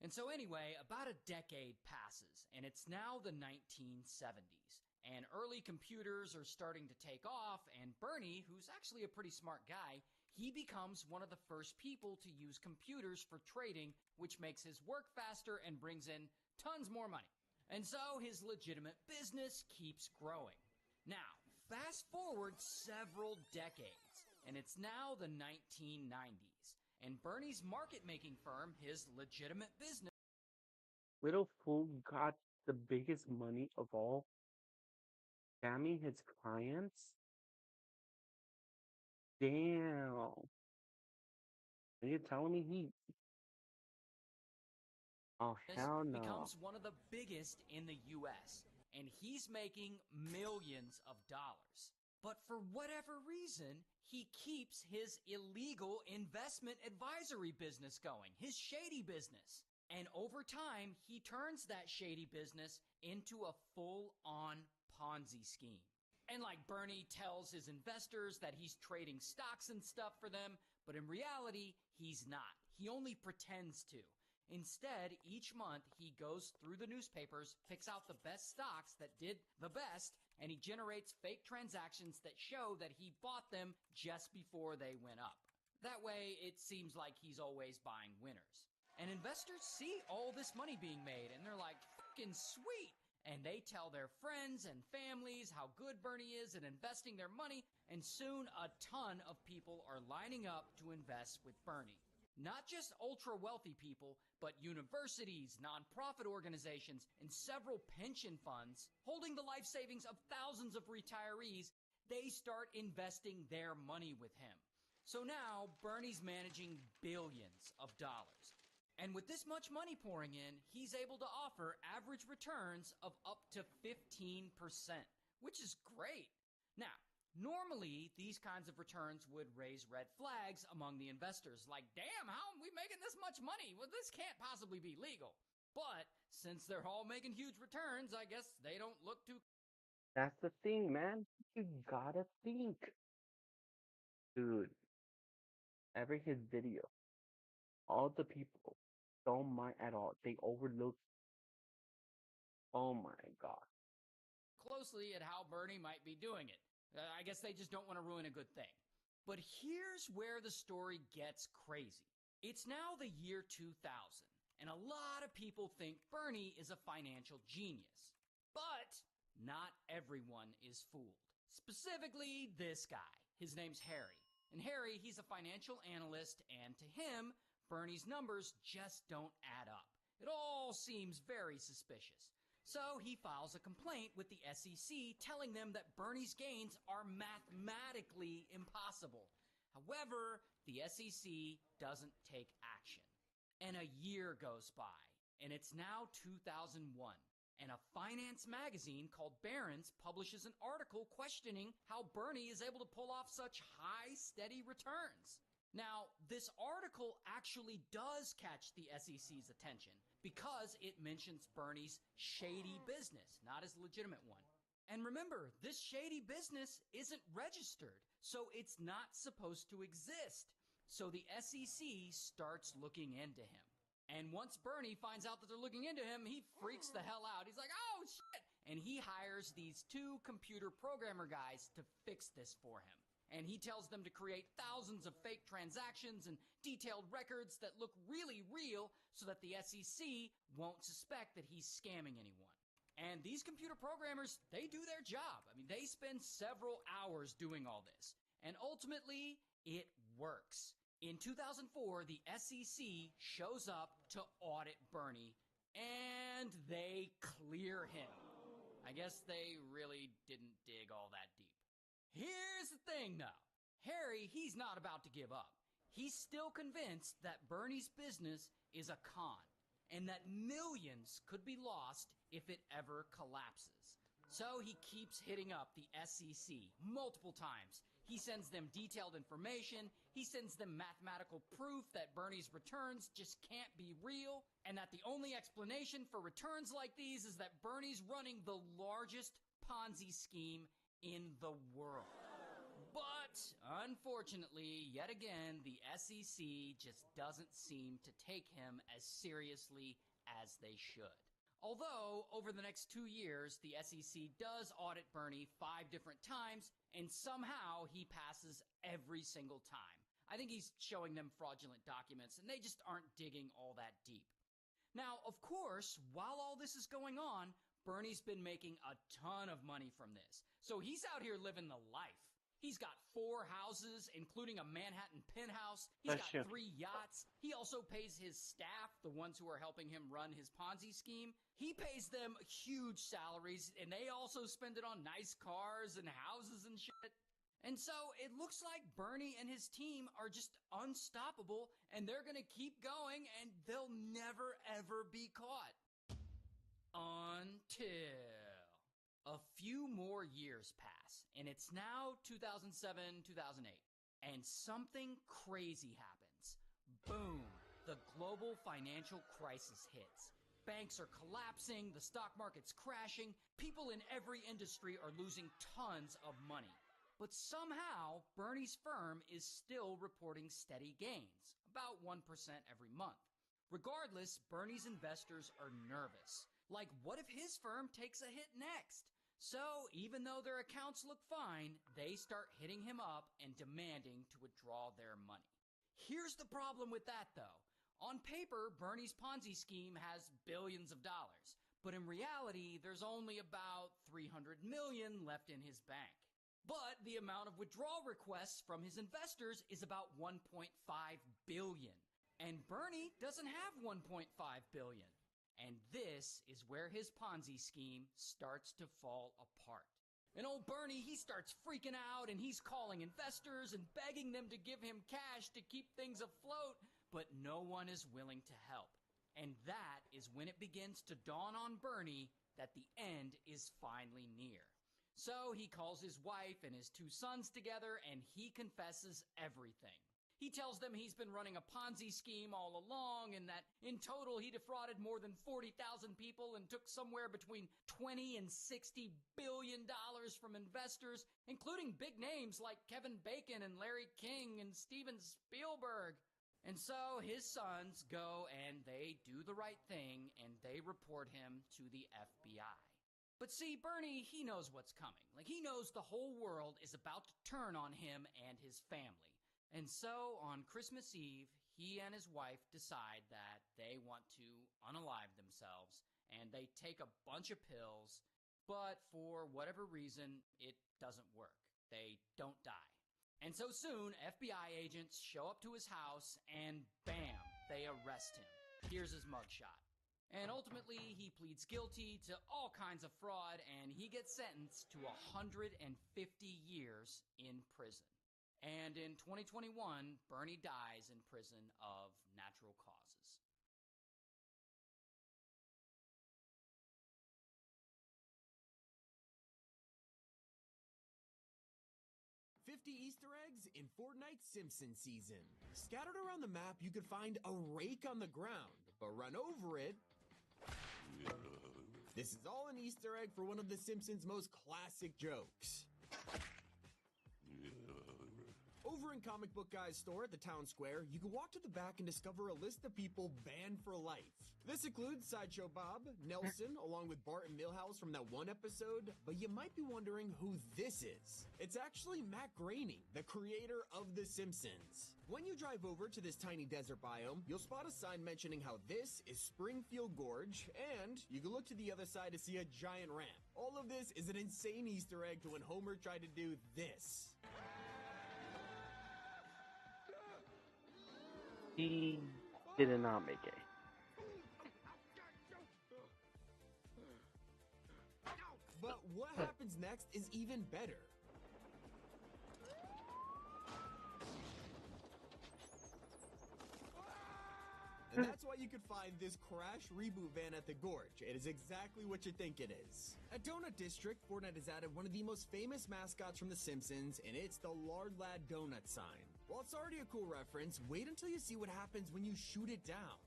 And so anyway, about a decade passes, and it's now the 1970s. And early computers are starting to take off, and Bernie, who's actually a pretty smart guy, he becomes one of the first people to use computers for trading, which makes his work faster and brings in tons more money. And so his legitimate business keeps growing. Now, fast forward several decades, and it's now the 1990s. And Bernie's market-making firm, his legitimate business, Little fool got the biggest money of all, scamming his clients. Damn. Are you telling me he? Oh hell no. becomes one of the biggest in the US, and he's making millions of dollars. But for whatever reason, he keeps his illegal investment advisory business going, his shady business. And over time, he turns that shady business into a full-on Ponzi scheme. And like Bernie tells his investors that he's trading stocks and stuff for them, but in reality, he's not. He only pretends to. Instead, each month he goes through the newspapers, picks out the best stocks that did the best, and he generates fake transactions that show that he bought them just before they went up. That way, it seems like he's always buying winners. And investors see all this money being made, and they're like, fucking sweet! And they tell their friends and families how good Bernie is at investing their money, and soon a ton of people are lining up to invest with Bernie. Not just ultra-wealthy people, but universities, nonprofit organizations, and several pension funds holding the life savings of thousands of retirees, they start investing their money with him. So now, Bernie's managing billions of dollars. And with this much money pouring in, he's able to offer average returns of up to 15%, which is great. Now, normally, these kinds of returns would raise red flags among the investors, like, damn, how are we making this much money? Well, this can't possibly be legal. But since they're all making huge returns, I guess they don't look too. That's the thing, man. You gotta think. Dude, every his video, all the people don't mind at all. They overlook. Oh my god. closely at how Bernie might be doing it. I guess they just don't want to ruin a good thing. But here's where the story gets crazy. It's now the year 2000, and a lot of people think Bernie is a financial genius. But not everyone is fooled. Specifically, this guy. His name's Harry. And Harry, he's a financial analyst, and to him, Bernie's numbers just don't add up. It all seems very suspicious. So he files a complaint with the SEC telling them that Bernie's gains are mathematically impossible. However, the SEC doesn't take action. And a year goes by, and it's now 2001. And a finance magazine called Barron's publishes an article questioning how Bernie is able to pull off such high, steady returns. Now, this article actually does catch the SEC's attention because it mentions Bernie's shady business, not his legitimate one. And remember, this shady business isn't registered, so it's not supposed to exist. So the SEC starts looking into him. And once Bernie finds out that they're looking into him, he freaks the hell out. He's like, oh shit! And he hires these two computer programmer guys to fix this for him. And he tells them to create thousands of fake transactions and detailed records that look really real so that the SEC won't suspect that he's scamming anyone. And these computer programmers, they do their job. I mean, they spend several hours doing all this. And ultimately, it works. In 2004, the SEC shows up to audit Bernie, and they clear him. I guess they really didn't dig all that deep. Here's the thing, though. Harry, he's not about to give up. He's still convinced that Bernie's business is a con, and that millions could be lost if it ever collapses. So he keeps hitting up the SEC multiple times. He sends them detailed information. He sends them mathematical proof that Bernie's returns just can't be real, and that the only explanation for returns like these is that Bernie's running the largest Ponzi scheme in the world. But, unfortunately, yet again, the SEC just doesn't seem to take him as seriously as they should. Although, over the next 2 years, the SEC does audit Bernie 5 different times, and somehow he passes every single time. I think he's showing them fraudulent documents, and they just aren't digging all that deep. Now, of course, while all this is going on, Bernie's been making a ton of money from this. So he's out here living the life. He's got 4 houses, including a Manhattan penthouse. He's got 3 yachts. He also pays his staff, the ones who are helping him run his Ponzi scheme. He pays them huge salaries, and they also spend it on nice cars and houses and shit. And so it looks like Bernie and his team are just unstoppable, and they're gonna keep going, and they'll never ever be caught. Until a few more years pass, and it's now 2007, 2008, and something crazy happens. Boom! The global financial crisis hits. Banks are collapsing, the stock market's crashing, people in every industry are losing tons of money. But somehow, Bernie's firm is still reporting steady gains, about 1% every month. Regardless, Bernie's investors are nervous. Like, what if his firm takes a hit next? So, even though their accounts look fine, they start hitting him up and demanding to withdraw their money. Here's the problem with that, though. On paper, Bernie's Ponzi scheme has billions of dollars, but in reality, there's only about 300 million left in his bank. But the amount of withdrawal requests from his investors is about 1.5 billion. And Bernie doesn't have 1.5 billion. And this is where his Ponzi scheme starts to fall apart. And old Bernie, he starts freaking out, and he's calling investors and begging them to give him cash to keep things afloat. but no one is willing to help. And that is when it begins to dawn on Bernie that the end is finally near. So he calls his wife and his 2 sons together and he confesses everything. He tells them he's been running a Ponzi scheme all along and that in total he defrauded more than 40,000 people and took somewhere between $20 and $60 billion from investors, including big names like Kevin Bacon and Larry King and Steven Spielberg. And so his sons go and they do the right thing and they report him to the FBI. But see, Bernie, he knows what's coming. Like, he knows the whole world is about to turn on him and his family. And so on Christmas Eve, he and his wife decide that they want to unalive themselves and they take a bunch of pills, but for whatever reason, it doesn't work. They don't die. And so soon, FBI agents show up to his house and bam, they arrest him. Here's his mugshot. And ultimately, he pleads guilty to all kinds of fraud and he gets sentenced to 150 years in prison. And in 2021, Bernie dies in prison of natural causes. 50 Easter eggs in Fortnite's Simpsons season. Scattered around the map, you could find a rake on the ground, but run over it. This is all an Easter egg for one of the Simpsons' most classic jokes. Over in Comic Book Guy's store at the town square, you can walk to the back and discover a list of people banned for life. This includes Sideshow Bob, Nelson, along with Bart and Milhouse from that one episode, but you might be wondering who this is. It's actually Matt Groening, the creator of The Simpsons. When you drive over to this tiny desert biome, you'll spot a sign mentioning how this is Springfield Gorge, and you can look to the other side to see a giant ramp. All of this is an insane Easter egg to when Homer tried to do this. He did not make it. But what happens next is even better. And that's why you could find this Crash reboot van at the Gorge. It is exactly what you think it is. At Donut District, Fortnite has added one of the most famous mascots from The Simpsons, and it's the Lard Lad Donut sign. While it's already a cool reference, wait until you see what happens when you shoot it down.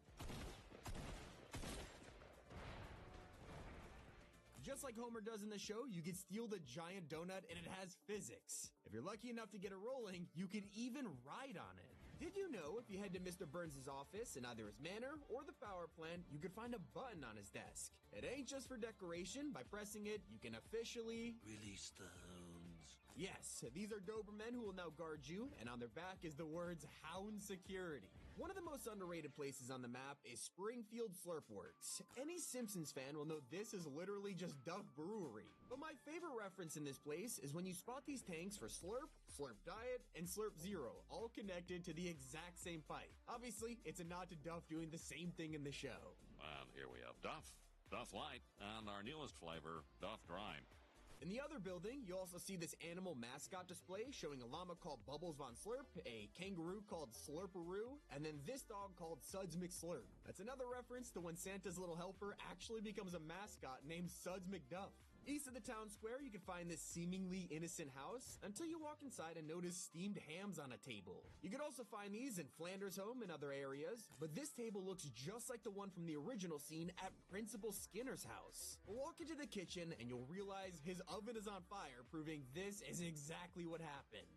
Just like Homer does in the show, you can steal the giant donut and it has physics. If you're lucky enough to get it rolling, you can even ride on it. Did you know if you head to Mr. Burns' office in either his manor or the power plant, you could find a button on his desk? It ain't just for decoration. By pressing it, you can officially release the hounds. Yes, these are Dobermen who will now guard you, and on their back is the words Hound Security. One of the most underrated places on the map is Springfield Slurpworks. Any Simpsons fan will know this is literally just Duff Brewery. But my favorite reference in this place is when you spot these tanks for Slurp, Slurp Diet, and Slurp Zero, all connected to the exact same pipe. Obviously, it's a nod to Duff doing the same thing in the show. And here we have Duff, Duff Light, and our newest flavor, Duff Dry. In the other building, you also see this animal mascot display showing a llama called Bubbles Von Slurp, a kangaroo called Slurperoo, and then this dog called Suds McSlurp. That's another reference to when Santa's little helper actually becomes a mascot named Suds McDuff. East of the town square, you can find this seemingly innocent house until you walk inside and notice steamed hams on a table. You could also find these in Flanders Home and other areas, but this table looks just like the one from the original scene at Principal Skinner's house. Walk into the kitchen and you'll realize his oven is on fire, proving this is exactly what happened.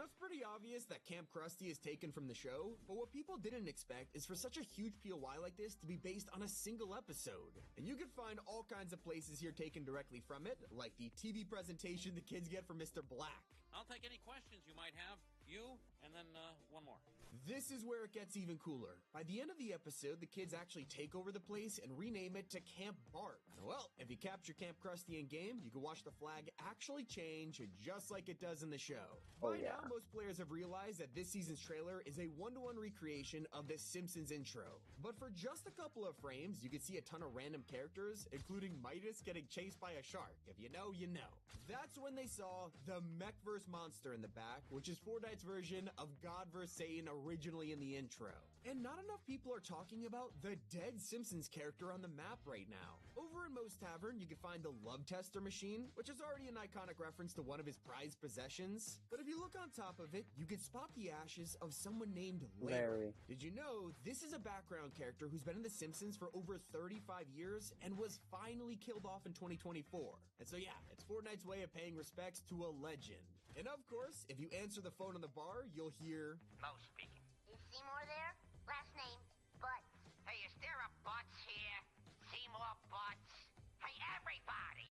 It's pretty obvious that Camp Krusty is taken from the show, but what people didn't expect is for such a huge POI like this to be based on a single episode. And you can find all kinds of places here taken directly from it, like the TV presentation the kids get from Mr. Black. I'll take any questions you might have. You And then, one more. This is where it gets even cooler. By the end of the episode, the kids actually take over the place and rename it to Camp Bart. Well, if you capture Camp Krusty in game, you can watch the flag actually change just like it does in the show. Oh, By yeah. now, most players have realized that this season's trailer is a one-to-one recreation of the Simpsons intro. But for just a couple of frames, you can see a ton of random characters, including Midas getting chased by a shark. If you know, you know. That's when they saw the Mechverse monster in the back, which is Fortnite's version of God vs. Satan originally in the intro. And not enough people are talking about the dead Simpsons character on the map right now. Over in Moe's Tavern, you can find the Love Tester machine, which is already an iconic reference to one of his prized possessions. But if you look on top of it, you can spot the ashes of someone named Larry. Did you know this is a background character who's been in The Simpsons for over 35 years and was finally killed off in 2024? And so yeah, it's Fortnite's way of paying respects to a legend. And of course, if you answer the phone in the bar, you'll hear Mo speaking. Is Seymour there? Last name, Butts. Hey, is there a Butts here? Seymour Butts. Hey, everybody!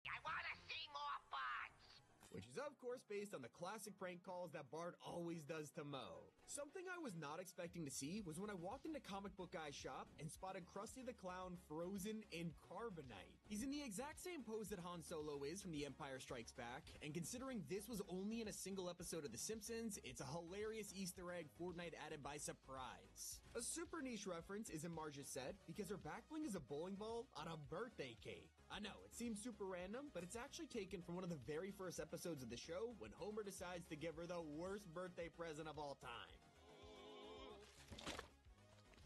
I wanna see more Butts! which is of course based on the classic prank calls that Bart always does to Moe. Something I was not expecting to see was when I walked into Comic Book Guy's shop and spotted Krusty the Clown frozen in carbonite. He's in the exact same pose that Han Solo is from The Empire Strikes Back, and considering this was only in a single episode of The Simpsons, it's a hilarious Easter egg Fortnite added by surprise. A super niche reference is in Marge's set because her back bling is a bowling ball on a birthday cake. I know, it seems super random, but it's actually taken from one of the very first episodes of the show when Homer decides to give her the worst birthday present of all time.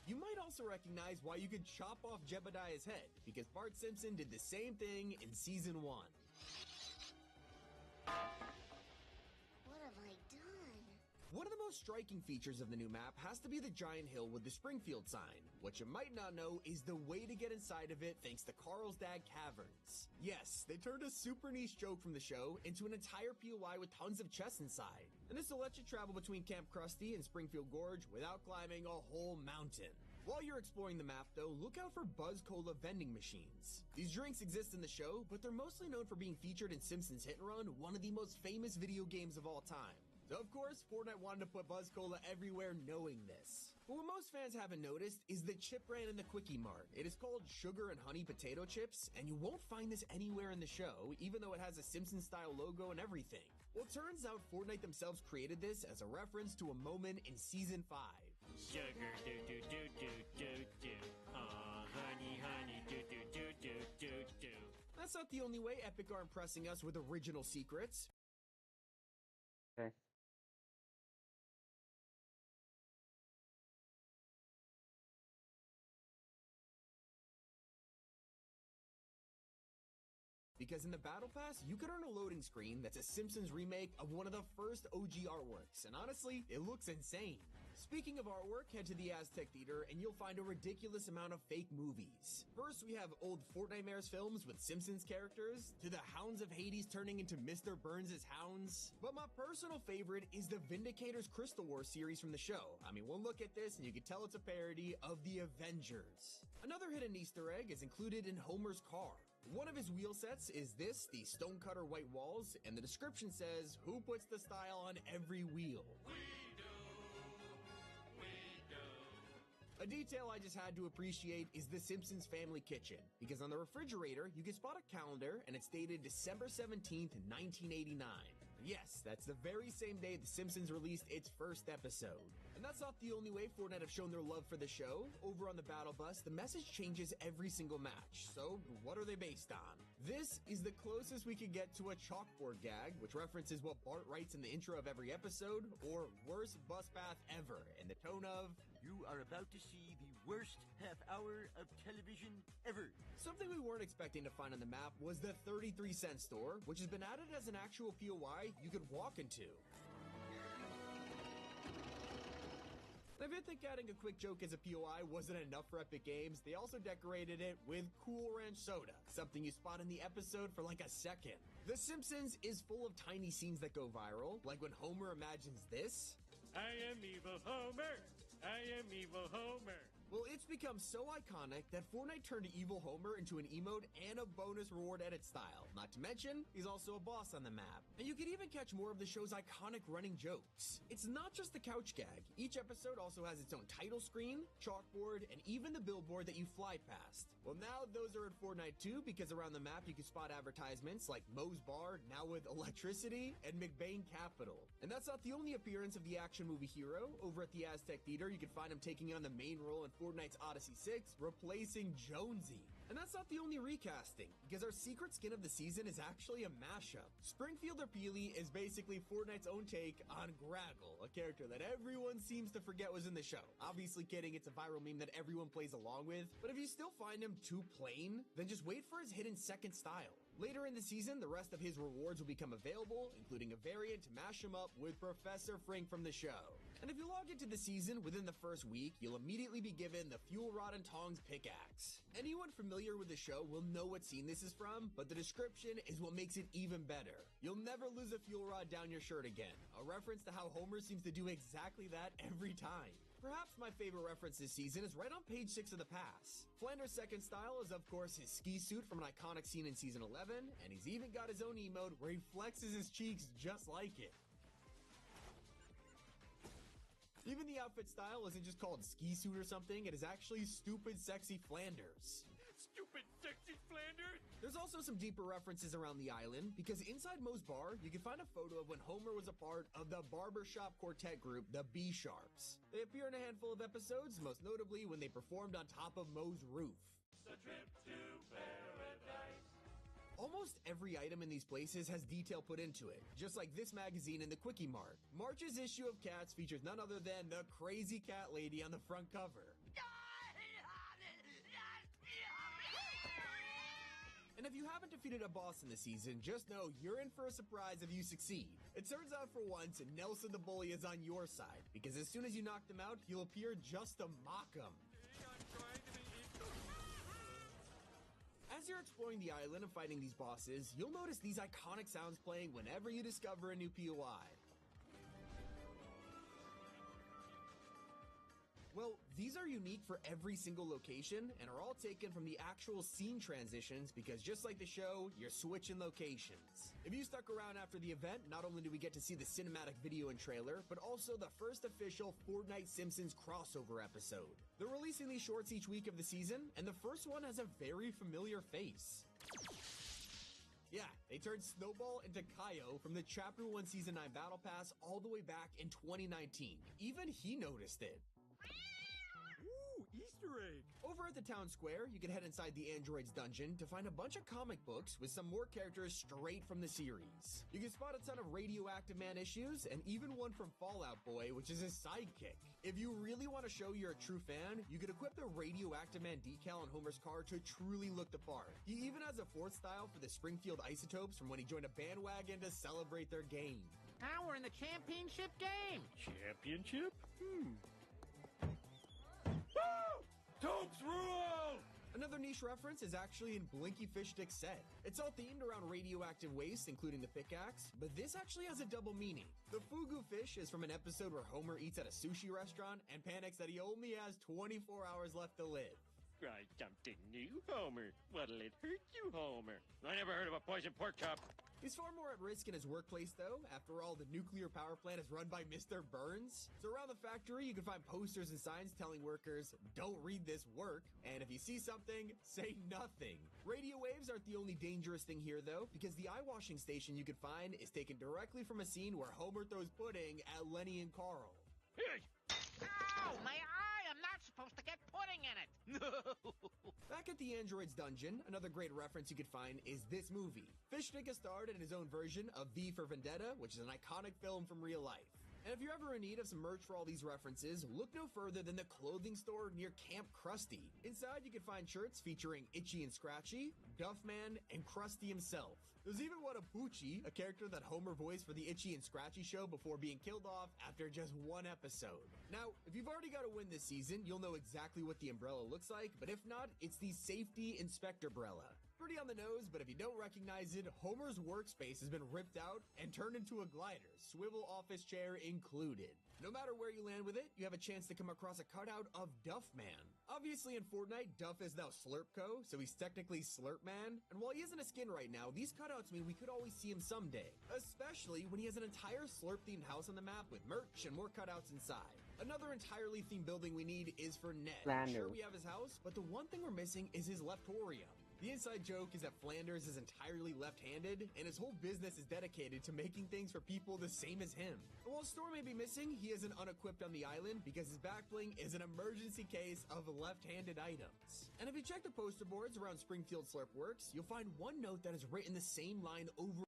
You might also recognize why you could chop off Jebediah's head, because Bart Simpson did the same thing in Season 1. What have I done? One of the most striking features of the new map has to be the giant hill with the Springfield sign. What you might not know is the way to get inside of it thanks to Carlsbad Caverns. Yes, they turned a super niche joke from the show into an entire POI with tons of chests inside. And this will let you travel between Camp Krusty and Springfield Gorge without climbing a whole mountain. While you're exploring the map though, look out for Buzz Cola vending machines. These drinks exist in the show, but they're mostly known for being featured in Simpsons Hit and Run, one of the most famous video games of all time. So of course, Fortnite wanted to put Buzz Cola everywhere knowing this. But what most fans haven't noticed is the chip brand in the Quickie Mart. It is called Sugar and Honey Potato Chips, and you won't find this anywhere in the show, even though it has a Simpsons-style logo and everything. Well, it turns out Fortnite themselves created this as a reference to a moment in Season 5. Sugar do do do do do do. Honey that's not the only way Epic are impressing us with original secrets. Okay. Because in the Battle Pass, you can earn a loading screen that's a Simpsons remake of one of the first OG artworks, and honestly, it looks insane. Speaking of artwork, head to the Aztec Theater and you'll find a ridiculous amount of fake movies. First, we have old Fortnitemares films with Simpsons characters, to the Hounds of Hades turning into Mr. Burns' hounds. But my personal favorite is the Vindicators Crystal Wars series from the show. I mean, one look at this and you can tell it's a parody of the Avengers. Another hidden Easter egg is included in Homer's car. One of his wheel sets is this, the Stonecutter white walls, and the description says, "Who puts the style on every wheel?" A detail I just had to appreciate is the Simpsons family kitchen, because on the refrigerator, you can spot a calendar and it's dated December 17th, 1989. Yes, that's the very same day The Simpsons released its first episode. And that's not the only way Fortnite have shown their love for the show. Over on the Battle Bus, the message changes every single match. So, what are they based on? This is the closest we could get to a chalkboard gag, which references what Bart writes in the intro of every episode, or worst bus path ever, in the tone of, "You are about to see the worst half hour of television ever." Something we weren't expecting to find on the map was the 33-cent store, which has been added as an actual POI you could walk into. And if you think adding a quick joke as a POI wasn't enough for Epic Games, they also decorated it with Cool Ranch Soda, something you spot in the episode for like a second. The Simpsons is full of tiny scenes that go viral, like when Homer imagines this. "I am evil Homer. I am evil Homer." Well, it's become so iconic that Fortnite turned Evil Homer into an emote and a bonus reward edit style. Not to mention, he's also a boss on the map. And you can even catch more of the show's iconic running jokes. It's not just the couch gag. Each episode also has its own title screen, chalkboard, and even the billboard that you fly past. Well, now those are in Fortnite too, because around the map you can spot advertisements like Moe's Bar, now with electricity, and McBain Capital. And that's not the only appearance of the action movie hero. Over at the Aztec Theater, you can find him taking on the main role in Fortnite's Odyssey 6, replacing Jonesy. And that's not the only recasting, because our secret skin of the season is actually a mashup. Springfielder Peely is basically Fortnite's own take on Graggle, a character that everyone seems to forget was in the show. Obviously kidding, it's a viral meme that everyone plays along with, but if you still find him too plain, then just wait for his hidden second style. Later in the season, the rest of his rewards will become available, including a variant to mash him up with Professor Frink from the show. And if you log into the season within the first week, you'll immediately be given the Fuel Rod and Tongs pickaxe. Anyone familiar with the show will know what scene this is from, but the description is what makes it even better. You'll never lose a fuel rod down your shirt again, a reference to how Homer seems to do exactly that every time. Perhaps my favorite reference this season is right on page 6 of the pass. Flanders' second style is of course his ski suit from an iconic scene in season 11, and he's even got his own emote where he flexes his cheeks just like it. Even the outfit style isn't just called ski suit or something, it is actually Stupid Sexy Flanders. "Stupid sexy Flanders." There's also some deeper references around the island, because inside Moe's Bar, you can find a photo of when Homer was a part of the barbershop quartet group, the B-Sharps. They appear in a handful of episodes, most notably when they performed on top of Moe's roof. "The trip to paradise." Almost every item in these places has detail put into it, just like this magazine in the Quickie Mart. March's issue of Cats features none other than the crazy cat lady on the front cover. And if you haven't defeated a boss in the season, just know you're in for a surprise if you succeed. It turns out for once, Nelson the Bully is on your side, because as soon as you knock him out, he'll appear just to mock him. As you're exploring the island and fighting these bosses, you'll notice these iconic sounds playing whenever you discover a new POI. Well, these are unique for every single location and are all taken from the actual scene transitions because just like the show, you're switching locations. If you stuck around after the event, not only do we get to see the cinematic video and trailer, but also the first official Fortnite Simpsons crossover episode. They're releasing these shorts each week of the season, and the first one has a very familiar face. Yeah, they turned Snowball into Kaio from the Chapter 1 Season 9 Battle Pass all the way back in 2019. Even he noticed it. Ooh, Easter egg! Over at the town square, you can head inside the android's dungeon to find a bunch of comic books with some more characters straight from the series. You can spot a ton of Radioactive Man issues, and even one from Fallout Boy, which is his sidekick. If you really want to show you're a true fan, you can equip the Radioactive Man decal on Homer's car to truly look the part. He even has a fourth style for the Springfield Isotopes from when he joined a bandwagon to celebrate their game. Now we're in the championship game. Championship? Woo! Topes rule! Another niche reference is actually in Blinky Fish Stick's set. It's all themed around radioactive waste, including the pickaxe, but this actually has a double meaning. The fugu fish is from an episode where Homer eats at a sushi restaurant and panics that he only has 24 hours left to live. Try something new, Homer. What'll it hurt you, Homer? I never heard of a poison pork chop. He's far more at risk in his workplace, though. After all, the nuclear power plant is run by Mr. Burns. So around the factory, you can find posters and signs telling workers, don't read this, work. And if you see something, say nothing. Radio waves aren't the only dangerous thing here, though, because the eye washing station you can find is taken directly from a scene where Homer throws pudding at Lenny and Carl. Hey! Ow, my eye! I'm not supposed to get pudding in it. No. Back at the android's dungeon, another great reference you could find is this movie. Fishstick has starred in his own version of V for Vendetta, which is an iconic film from real life. And if you're ever in need of some merch for all these references, look no further than the clothing store near Camp Krusty. Inside, you can find shirts featuring Itchy and Scratchy, Duffman, and Krusty himself. There's even one of Poochie, a character that Homer voiced for the Itchy and Scratchy show before being killed off after just one episode. Now, if you've already got a win this season, you'll know exactly what the umbrella looks like, but if not, it's the Safety Inspector Umbrella. Pretty on the nose, but if you don't recognize it, Homer's workspace has been ripped out and turned into a glider, swivel office chair included. No matter where you land with it, you have a chance to come across a cutout of Duffman. Obviously in Fortnite, Duff is now Slurpco, so he's technically Slurpman. And while he isn't a skin right now, these cutouts mean we could always see him someday. Especially when he has an entire Slurp-themed house on the map with merch and more cutouts inside. Another entirely themed building we need is for Ned. Flanders. Sure, we have his house, but the one thing we're missing is his Leptorium. The inside joke is that Flanders is entirely left-handed, and his whole business is dedicated to making things for people the same as him. And while Storm may be missing, he isn't unequipped on the island because his back bling is an emergency case of left-handed items. And if you check the poster boards around Springfield Slurp Works, you'll find one note that is written the same line over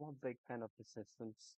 I'm a big fan of persistence.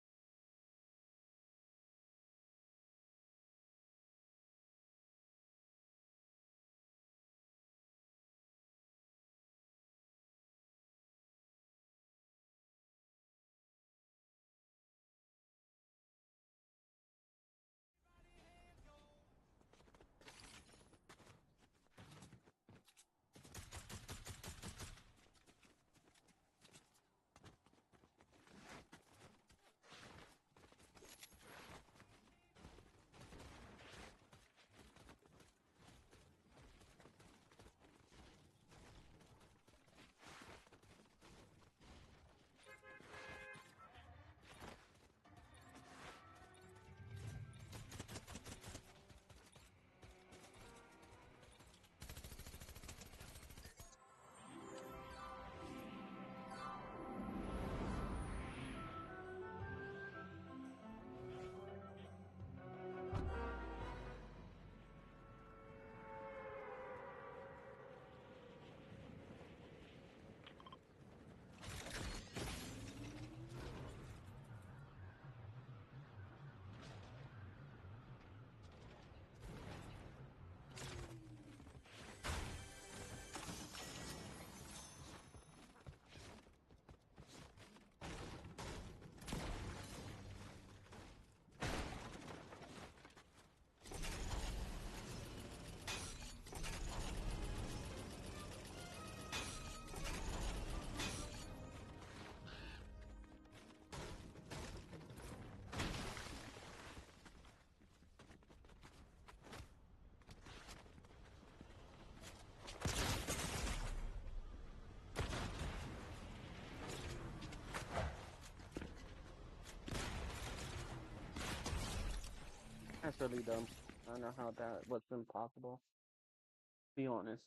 That's really dumb. I don't know how that was impossible. Be honest.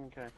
Okay.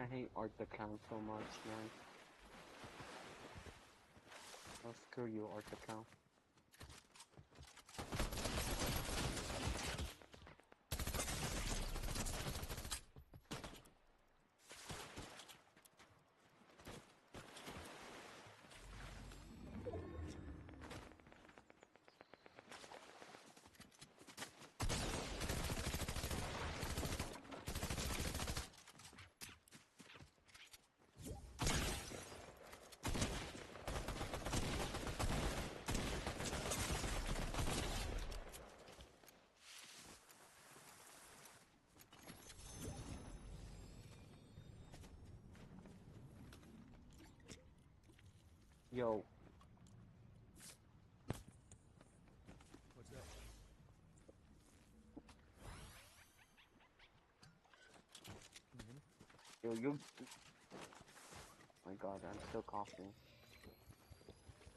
I hate Art the Count so much, man. Oh, screw you, Art the Count. Yo, What's that? yo, you. My God, I'm still coughing.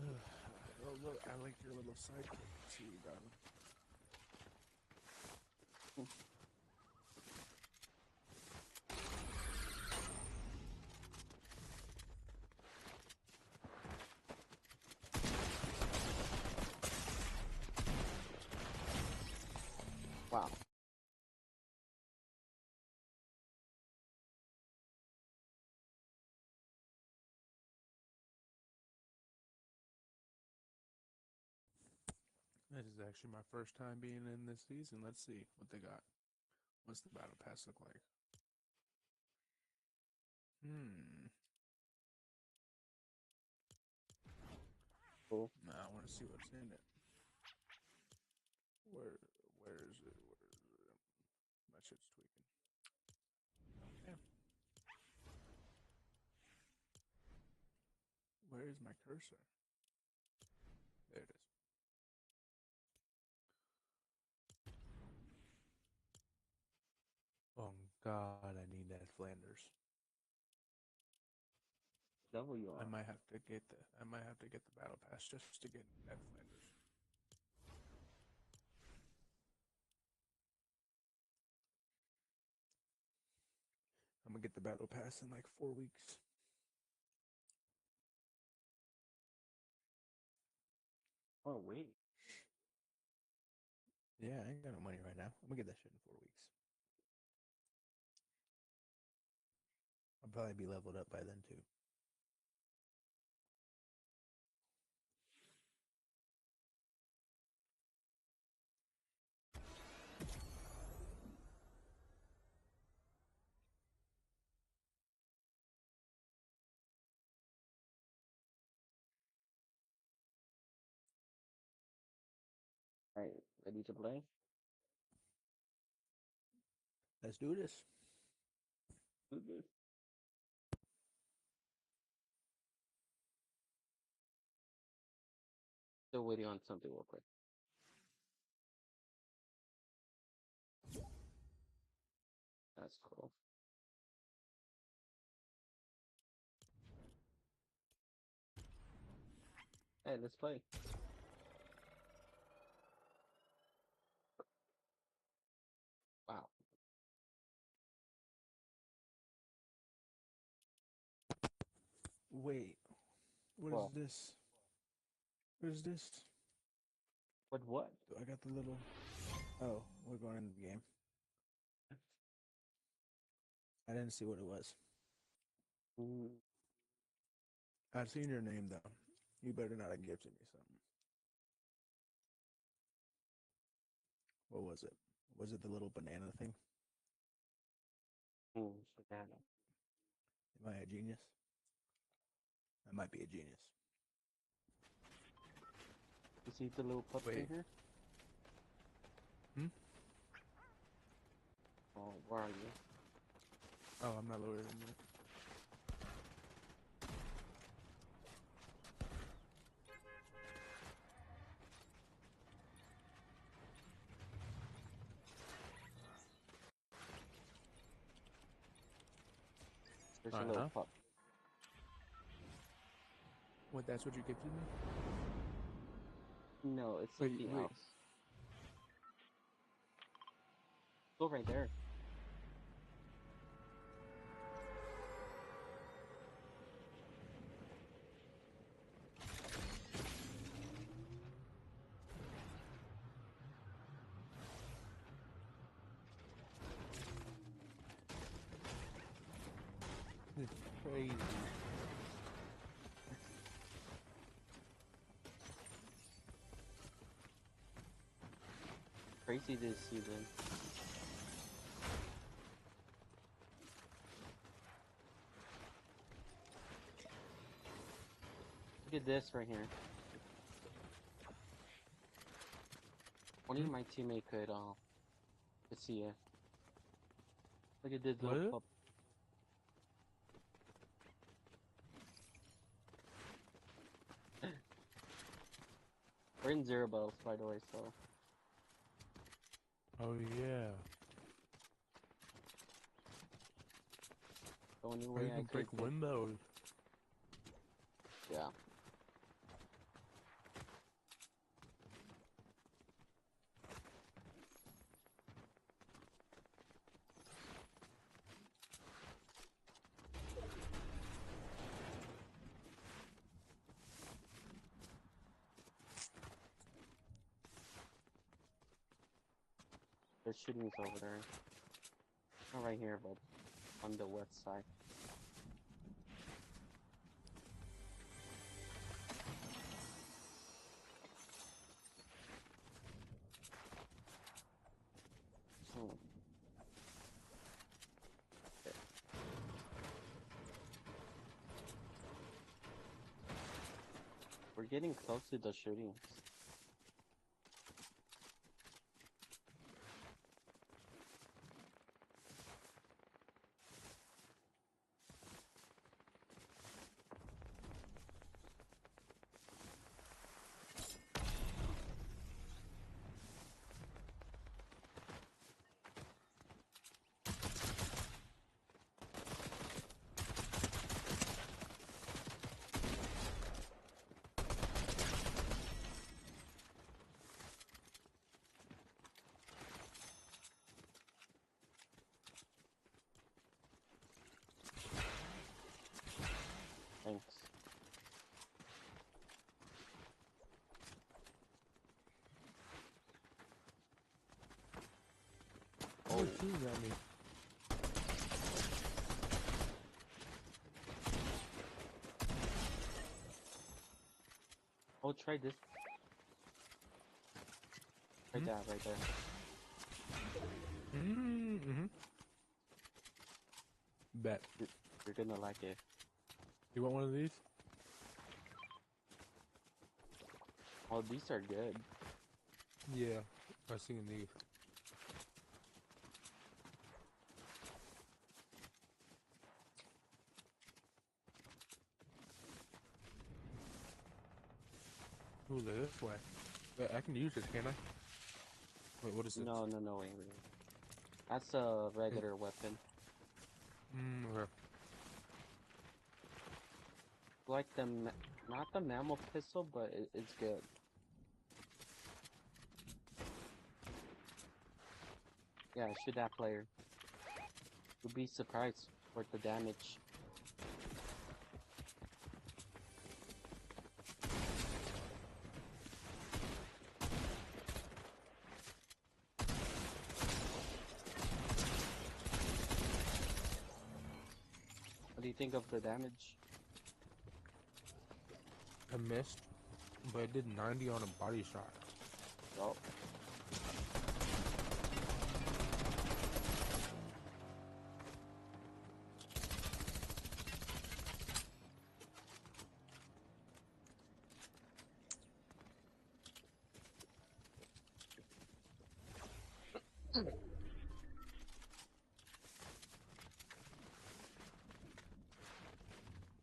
Oh, look, I like your little sidekick. See, you got him. Wow. This is actually my first time being in this season. Let's see what they got. What's the battle pass look like? Cool. Nah, I want to see what's in it. Where, where is it? Where is it? My shit's tweaking. Damn. Where is my cursor? There it is. Oh God, I need that Flanders. I WR. might have to get the battle pass just to get that Flanders. I'm gonna get the battle pass in like 4 weeks. Oh, wait. Yeah, I ain't got no money right now. I'm gonna get that shit in 4 weeks. I'll probably be leveled up by then too. Alright, ready to play? Let's do this. Mhm. Still waiting on something real quick. That's cool. Hey, let's play. Wow. Wait, what is Well, this? What is this? what? I got the little. Oh, we're going in the game. I didn't see what it was. Ooh. I've seen your name though. You better not have gifted me something. What was it? Was it the little banana thing? Ooh, banana. Am I a genius? I might be a genius. You see the little pup thing Wait. here? Hmm? Oh, where are you? Oh, I'm not lower than you. There's a Alright, little huh? pup. What, that's what you gifted me? No, it's Wait, something wait. else. Go right there. It's crazy. Crazy this season. Look at this right here. Only my teammate could see it. Look at this little What? pup. We're in 0 bells, by the way, so. Oh yeah. The only Or way you I can break could get, windows. yeah. There's shootings over there. Not right here, but on the west side. Hmm. Okay. We're getting close to the shootings. Thanks. Oh, shooting at me. Oh, try this. Try that right there. Mm-hmm. Bet. You're gonna like it. You want one of these? Oh, these are good. Yeah, I've seen these. Ooh, they're this way. Wait, I can use this, can I? Wait, what is this? No, wait. That's a regular weapon. Okay. Like the, not the mammal pistol, but it's good. Yeah, shoot that player. You'll be surprised with the damage. What do you think of the damage? I missed, but I did 90 on a body shot. Oh.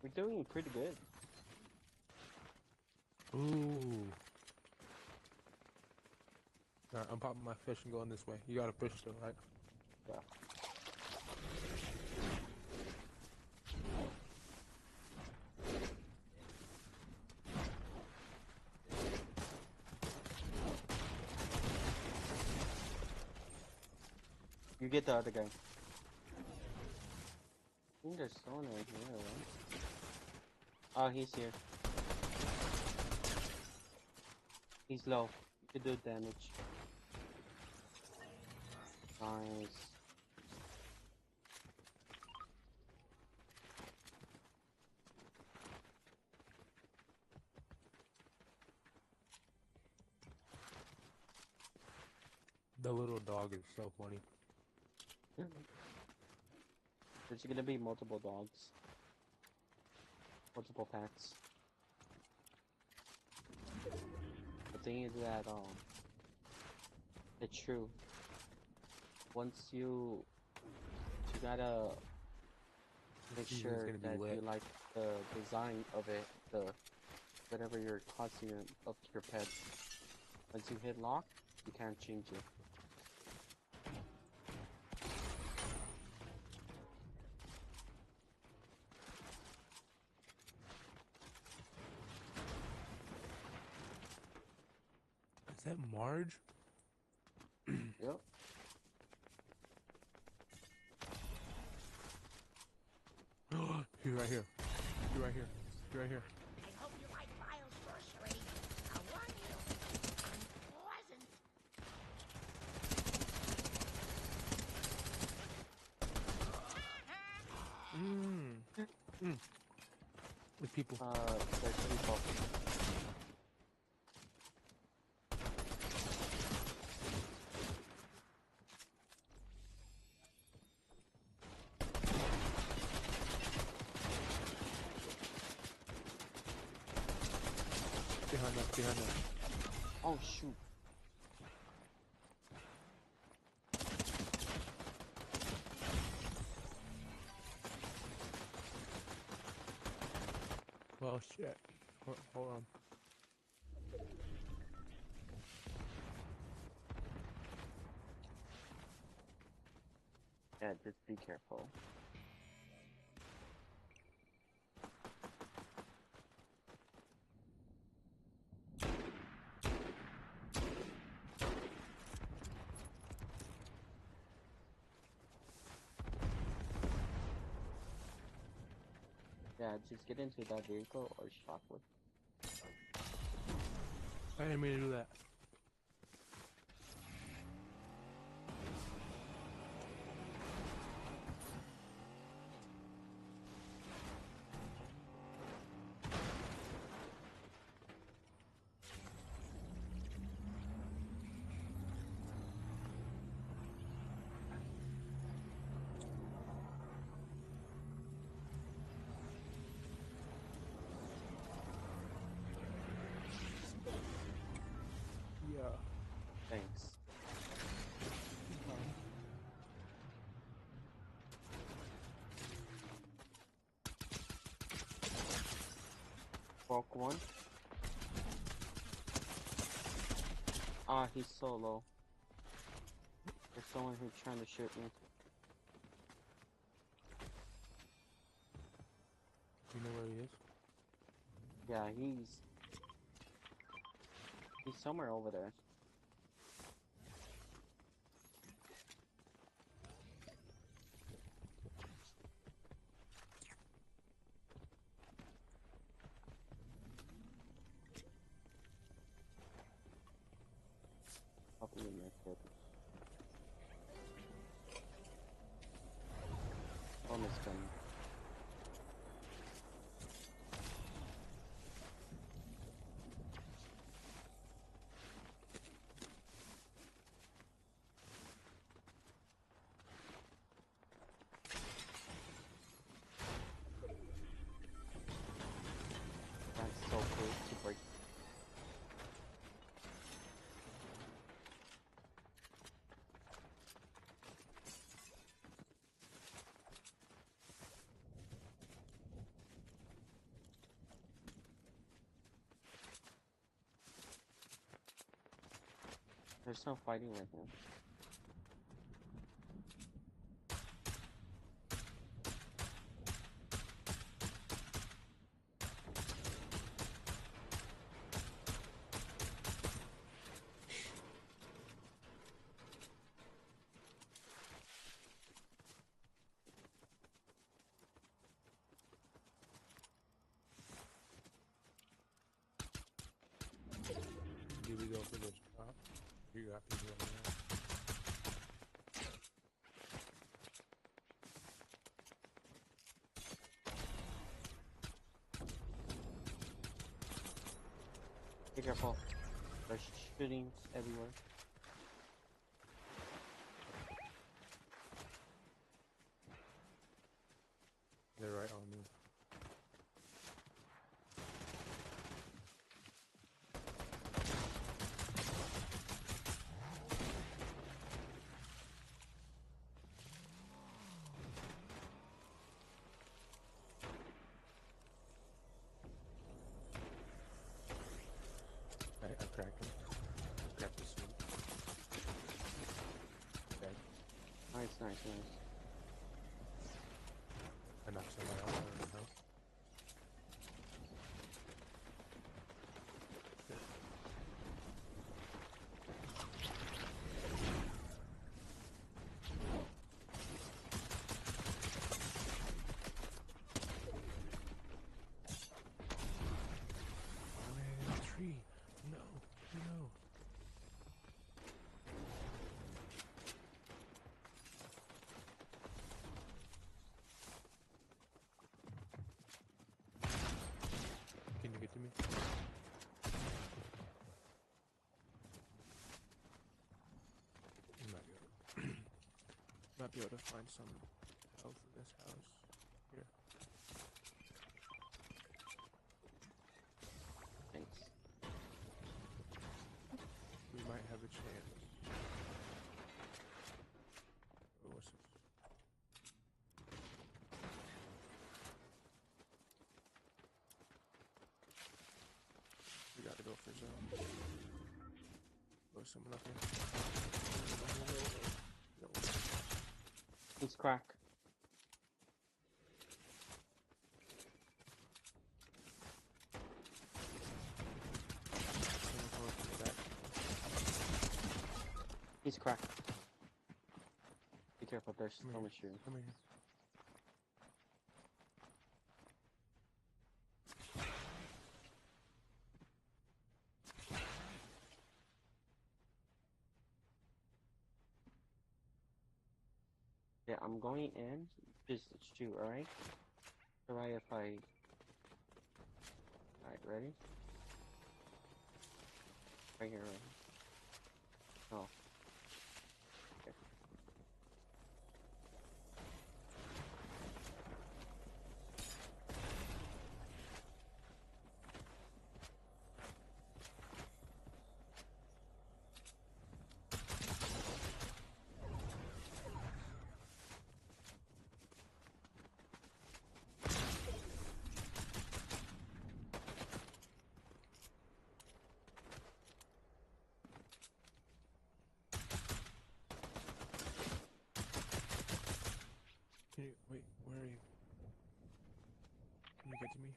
We're doing pretty good. Ooh. Alright, I'm popping my fish and going this way. You got a fish still, right? Yeah. You get the other guy. I think there's someone right here, right? Oh, he's here. He's low. You can do damage. Nice. The little dog is so funny. There's gonna be multiple dogs. Multiple pets. The thing is that, it's true. Once you gotta make Season's sure gonna be that lit. you like the design of it, whatever your costume of your pets. Once you hit lock, you can't change it. Is that Marge? Yep. You're right here. You're right here. You're right here. I hope you like Miles' grocery. I'll warn you, unpleasant. With people. There's people. Behind us, behind us. Oh shoot. Well, shit. Hold on. Yeah, just be careful. Yeah, just get into that vehicle or shockwave. I didn't mean to do that. Yeah. Thanks. Walk one. Ah, he's so low. There's someone who's trying to shoot me. You know where he is? Yeah, he's somewhere over there. Probably in my head. Almost done. That's so close to break. There's no fighting right now. Do we go for this drop? You got people over there. Be careful. There's shootings everywhere. nice. I knocked someone out. I don't know. Oh, man, in the tree. No. Can you get to me? You might be able to find some health in this house. Here. Thanks. We might have a chance. Oh, what's this? We gotta go for zone. Oh, someone up here. No. He's crack. Someone close to the back. He's crack. Be careful, there's Come so here. much shooting. Come here. Yeah, I'm going in. Just shoot, alright? Alright, if I... Alright, ready? Right here, right here. Oh. Okay. Can you wait? Where are you? Can you get to me?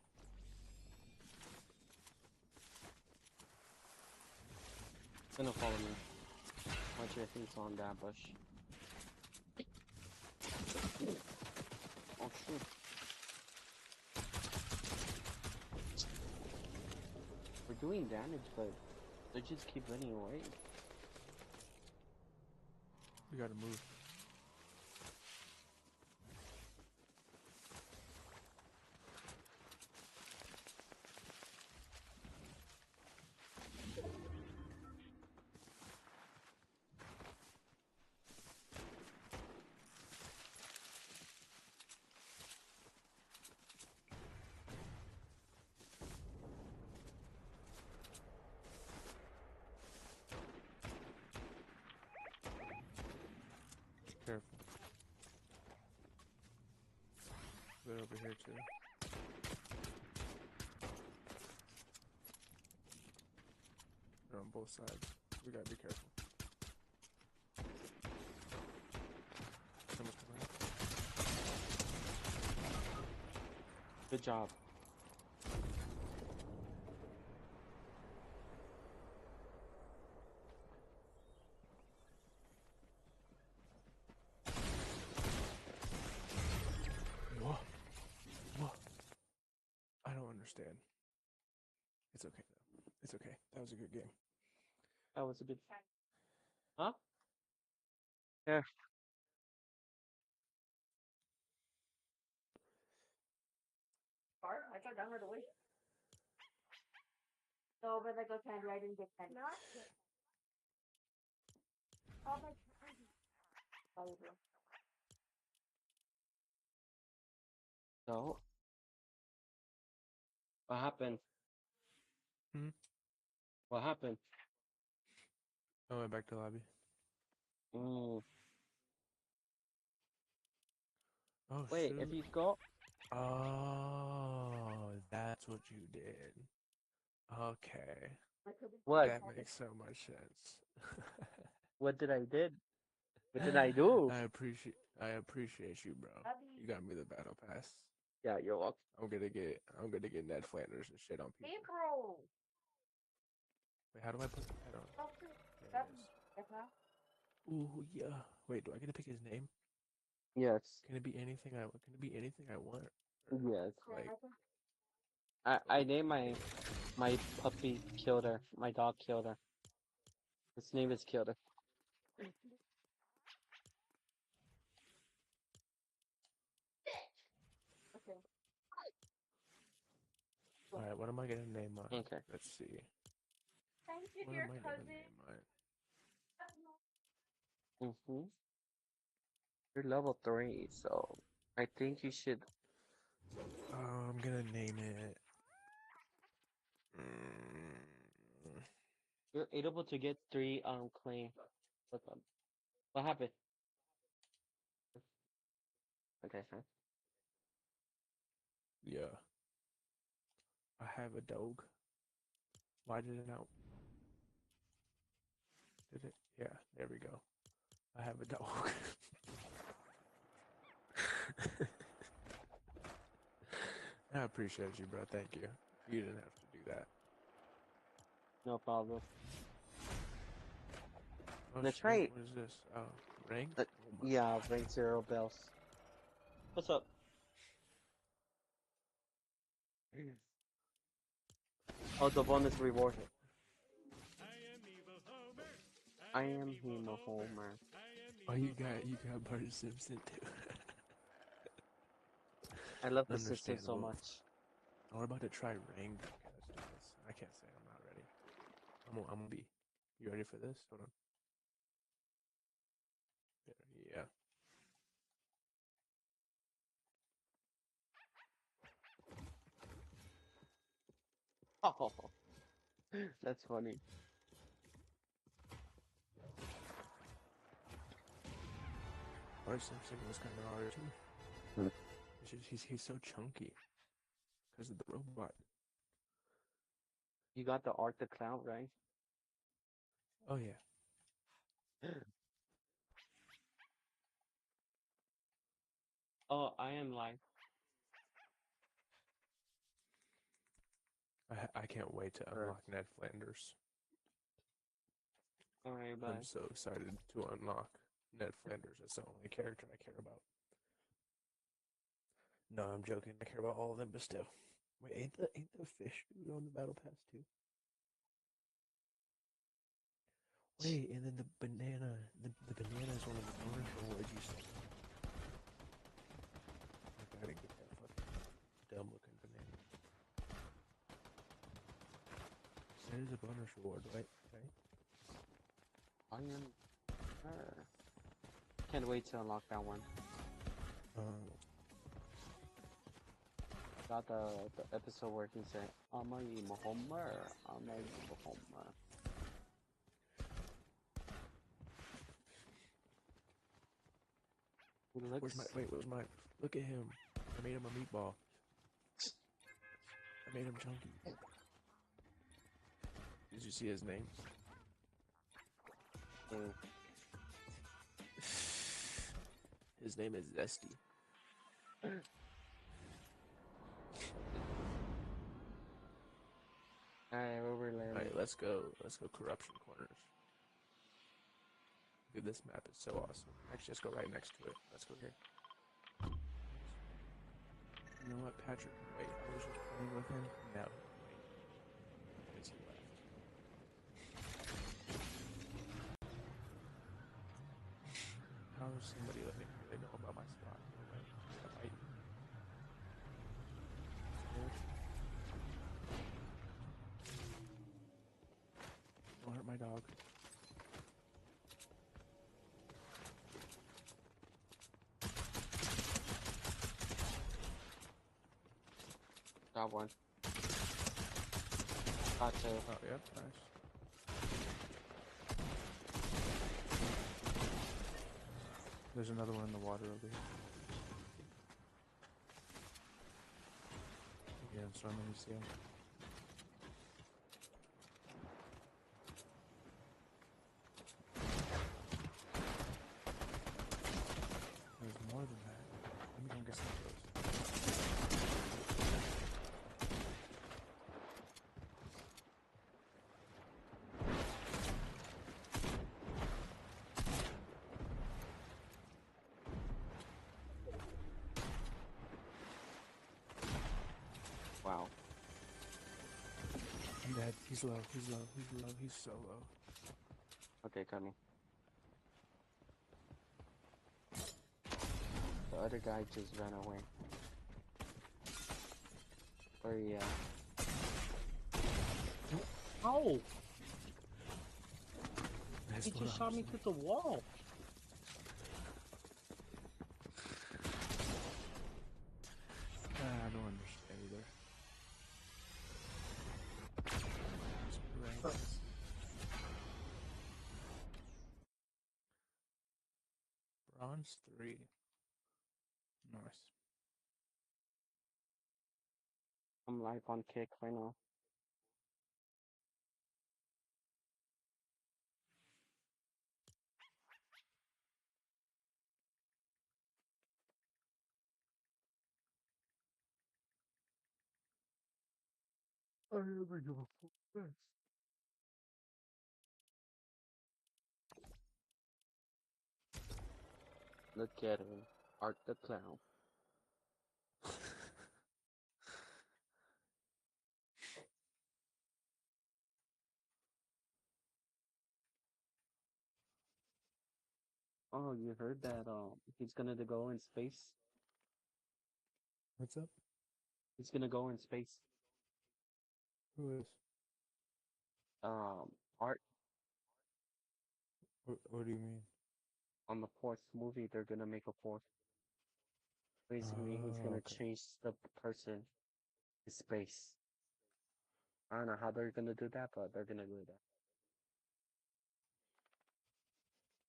Gonna follow me. Watch your feet on that bush. Oh shoot. We're doing damage, but they just keep running away. We gotta move. Careful. They're over here too. They're on both sides. We gotta be careful. Someone's coming up. Good job. Whoa. I don't understand. It's okay though. It's okay. That was a good game. That was a good... Huh? Yeah. I got down right away. So, but I go candy, I didn't get candy. Not yet. Oh, my candy. Oh, bro. So, what happened? Hmm? What happened? I went back to lobby. Mm. Oh Wait, shoot. if you go... Oh, that's what you did. Okay. What? That makes so much sense. What did I did? What did I do? I appreciate you, bro. You got me the battle pass. Yeah, you're welcome. I'm gonna get Ned Flanders and shit on people. April. Wait, how do I put that on? There it is. Ooh, yeah. Wait, do I get to pick his name? Yes. Can it be anything I want? Yes. Like, I named my puppy Kilder. My dog Kilder. His name is Kilder. alright, what am I gonna name mine? Okay. Let's see. What am I gonna name mine? Mhm. You're level 3, so I think you should. I'm gonna name it. Mm, You're able to get 3 claim. What happened? Okay, huh? yeah. I have a dog. Why did it not? Did it? Yeah, there we go. I have a dog. I appreciate you, bro. Thank you. You didn't have to do that. No problem. Oh, That's shit, right. what is this? Oh, ring? Yeah, ring 0 bells. What's up? Oh, the bonus reward. I am Hemo Homer. Oh, you got Bart Simpson too. I love the system so Understandable. much. We're about to try ring. Okay, let's do this. I can't say I'm not ready. I'm gonna be. You ready for this? Hold on. Yeah. Oh, that's funny. Bart Simpson was kind of hard too. It's just, he's so chunky because of the robot. You got the Art the Clown, right? Oh yeah. Oh, I am live. I can't wait to unlock Ned Flanders. Alright, bye. I'm so excited to unlock Ned Flanders. That's the only character I care about. No, I'm joking. I care about all of them, but still. Wait, ain't the fish dude on the battle pass too? Wait, and then the banana is one of the bonus rewards you said. I gotta get that fucking dumb looking banana. That is a bonus reward, right? Okay. I am her. Can't wait to unlock that one. Got the episode where he said, I'm a Emo Homer. I'm a Emo Homer. Where's mine? Look at him. I made him a meatball. I made him chunky. Did you see his name? His name is Zesty. Alright, let's go corruption corners. Dude, this map is so awesome. Actually, let's go right next to it. Let's go here. You know what, Patrick? Wait, I was just playing with him. No, wait. Because he left. How does somebody let me really know about my spot? Don't hurt my dog. Got one. Got two. Oh, yep, nice. There's another one in the water over here. Yeah, I'm starting to see him. He's low. He's low. He's low. He's so low. Okay, coming. The other guy just ran away. Where he at? Oh! That's He what just I'm shot me saying. through the wall. I don't understand either. It's brains. Bronze 3. Nice. I'm live on Kick right now. I never give a fuck. Look at him. Art the Clown. Oh, you heard that he's gonna go in space? What's up? He's gonna go in space. Who is? Art What do you mean? on the fourth movie, they're gonna make a fourth. Basically, he's Oh, gonna okay. change the person in space. I don't know how they're gonna do that, but they're gonna do that.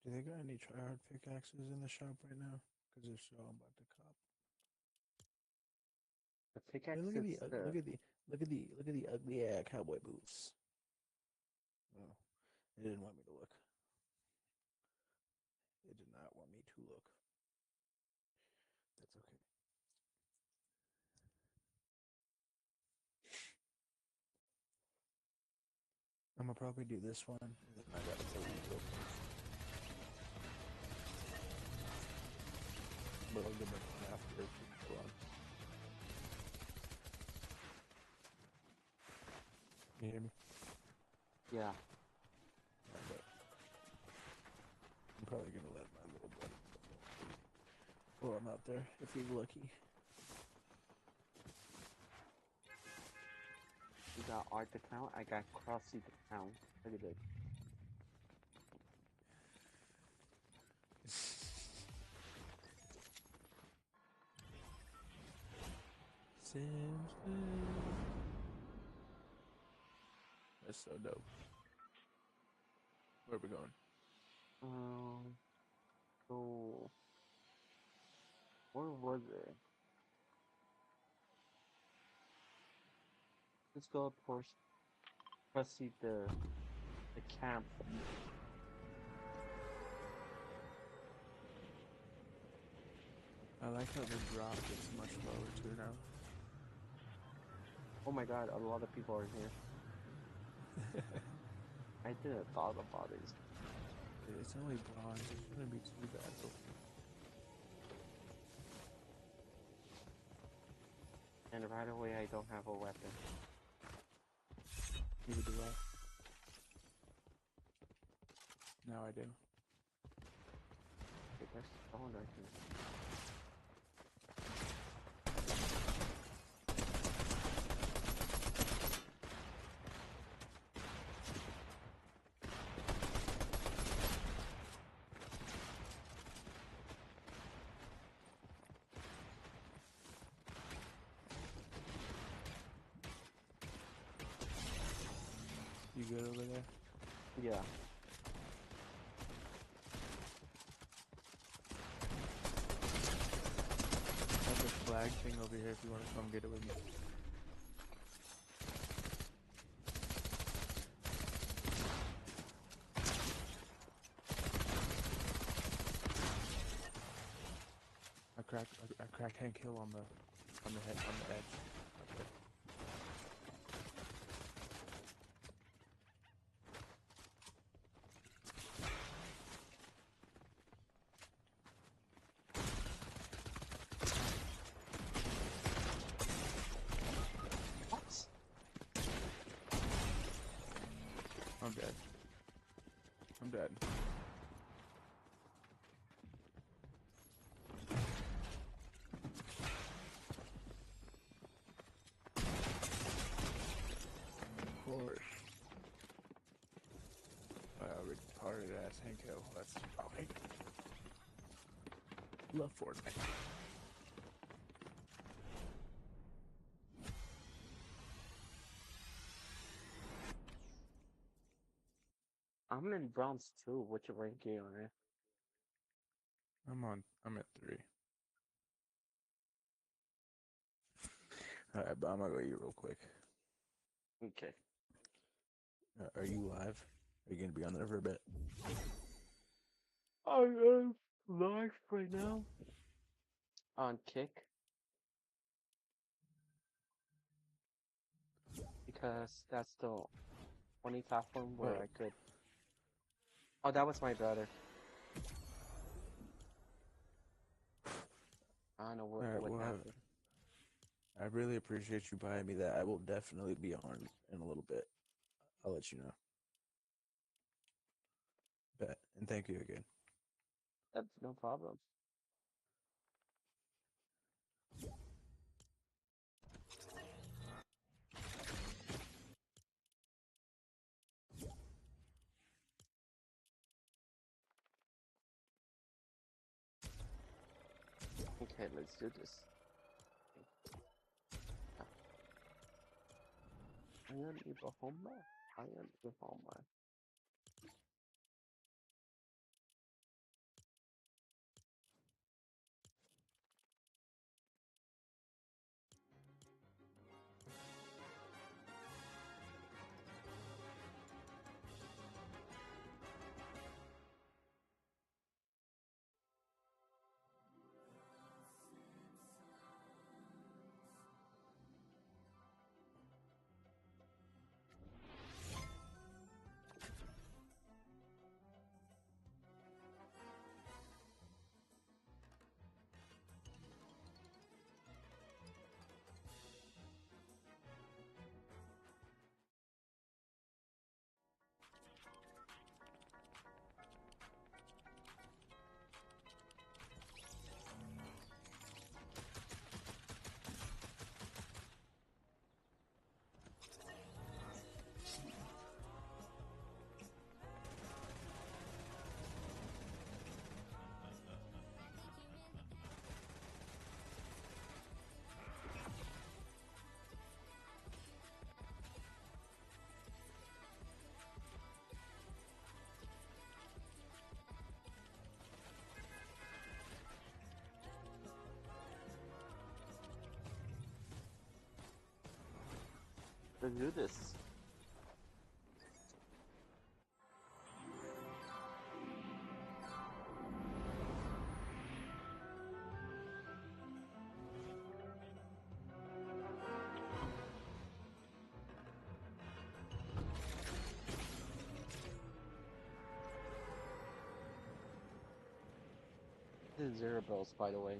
Do they got any tryhard pickaxes in the shop right now? Because if so, I'm about to cop. The Hey, pickaxe look at is the look at the ugly cowboy boots. Oh, it didn't want me to look. It did not want me to look. That's okay. I'm gonna probably do this one, and then I gotta kill these real quick. But I'll get back on after if you go on. You hear me? Yeah. But I'm probably gonna let my little buddy go. Or I'm out there if he's lucky. You got Art the Clown. I got Crossy the Clown. Look at this. Simpsons. That's so dope. Where are we going? So where was it? Let's go towards Crossy the camp. I like how the drop gets much lower too now. Oh my God, a lot of people are here. I didn't thought about it. It's only bronze. It shouldn't be too bad though. And right away, I don't have a weapon. Neither do I. Now I do. Okay, there's stone right here. You good over there? Yeah. There's a flag thing over here if you want to come get it with me. I cracked Hank Hill on the edge. Up there. What? ass Henko. That's okay. Love Fortnite. I'm in bronze too. What's your ranking on it? I'm at 3. Alright, but I'm gonna go eat real quick. Okay. Are you live? Are you gonna be on there for a bit? I am live right now on Kick because that's the only platform where Oh. I could. Oh, that was my brother. I don't know what Alright, what well, happened. I really appreciate you buying me that. I will definitely be on in a little bit. I'll let you know. Bet. And thank you again. That's no problem. Okay, let's do this. I am Ibrahima. I am Ibrahima. Let's do this. This is 0 bills, by the way.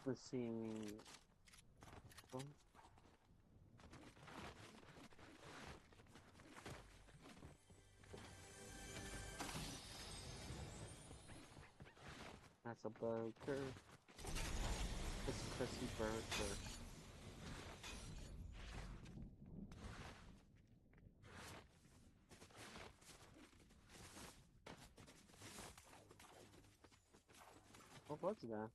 Let's see. Oh, that's a burger. It's a crispy burger. What was that?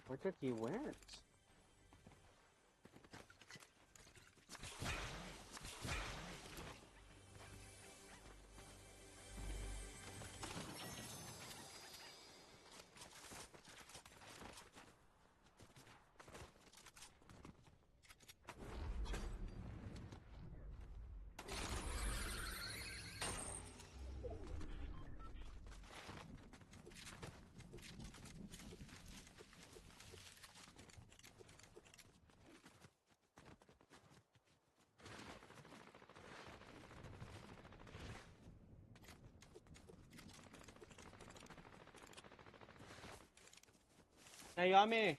Where did he went? Naomi!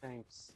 Thanks.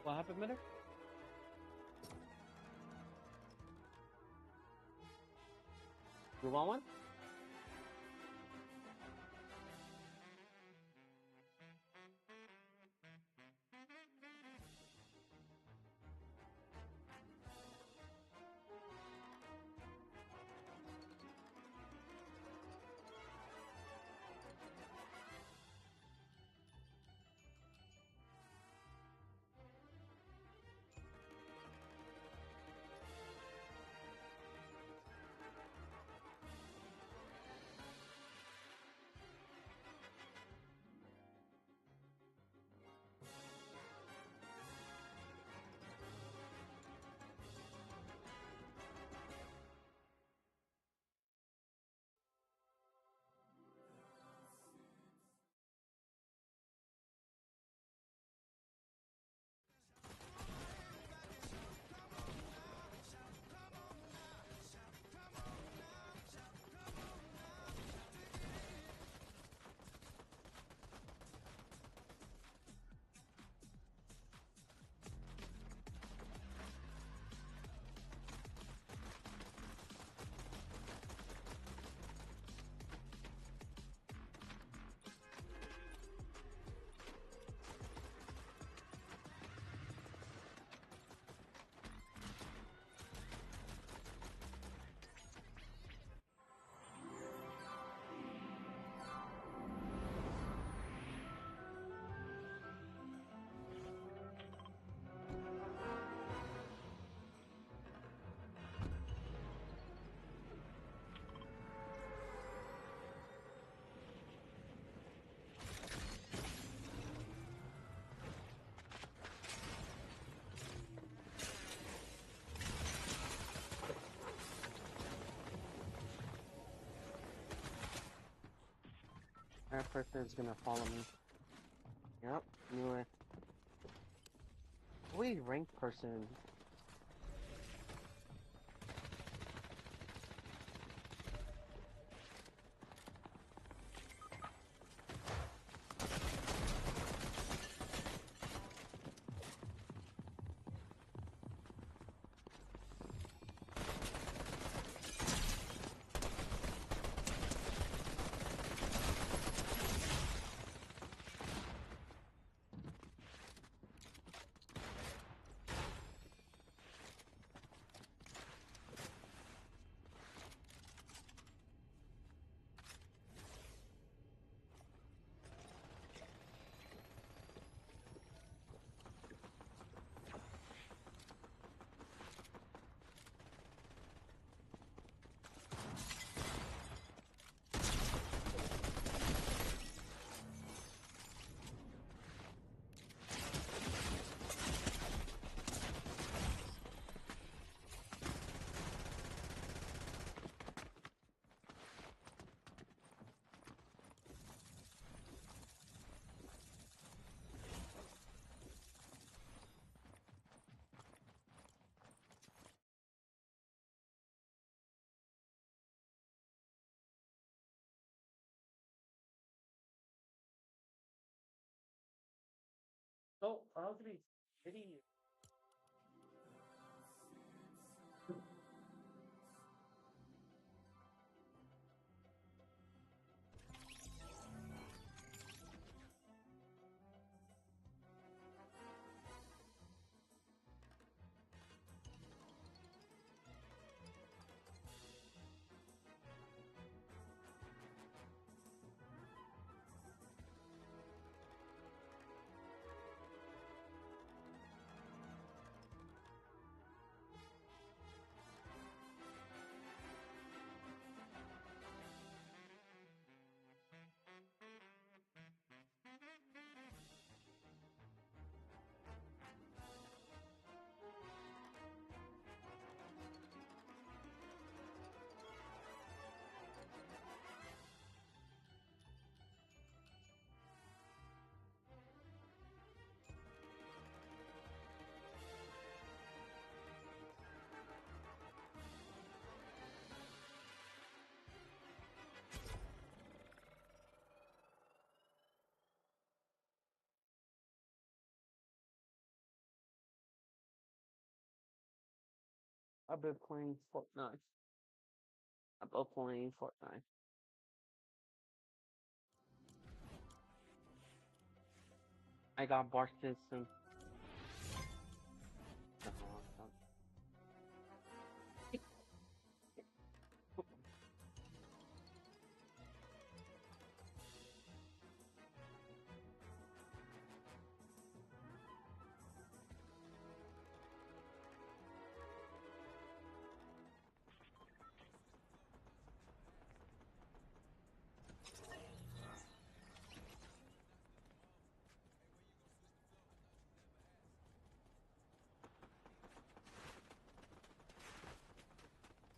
What happened, Mitter? You want one? That person is gonna follow me. Yep, knew it. Wait, ranked person. So, I'll be pretty. I've been playing Fortnite. I've been playing Fortnite. I got bar system. No, I don't.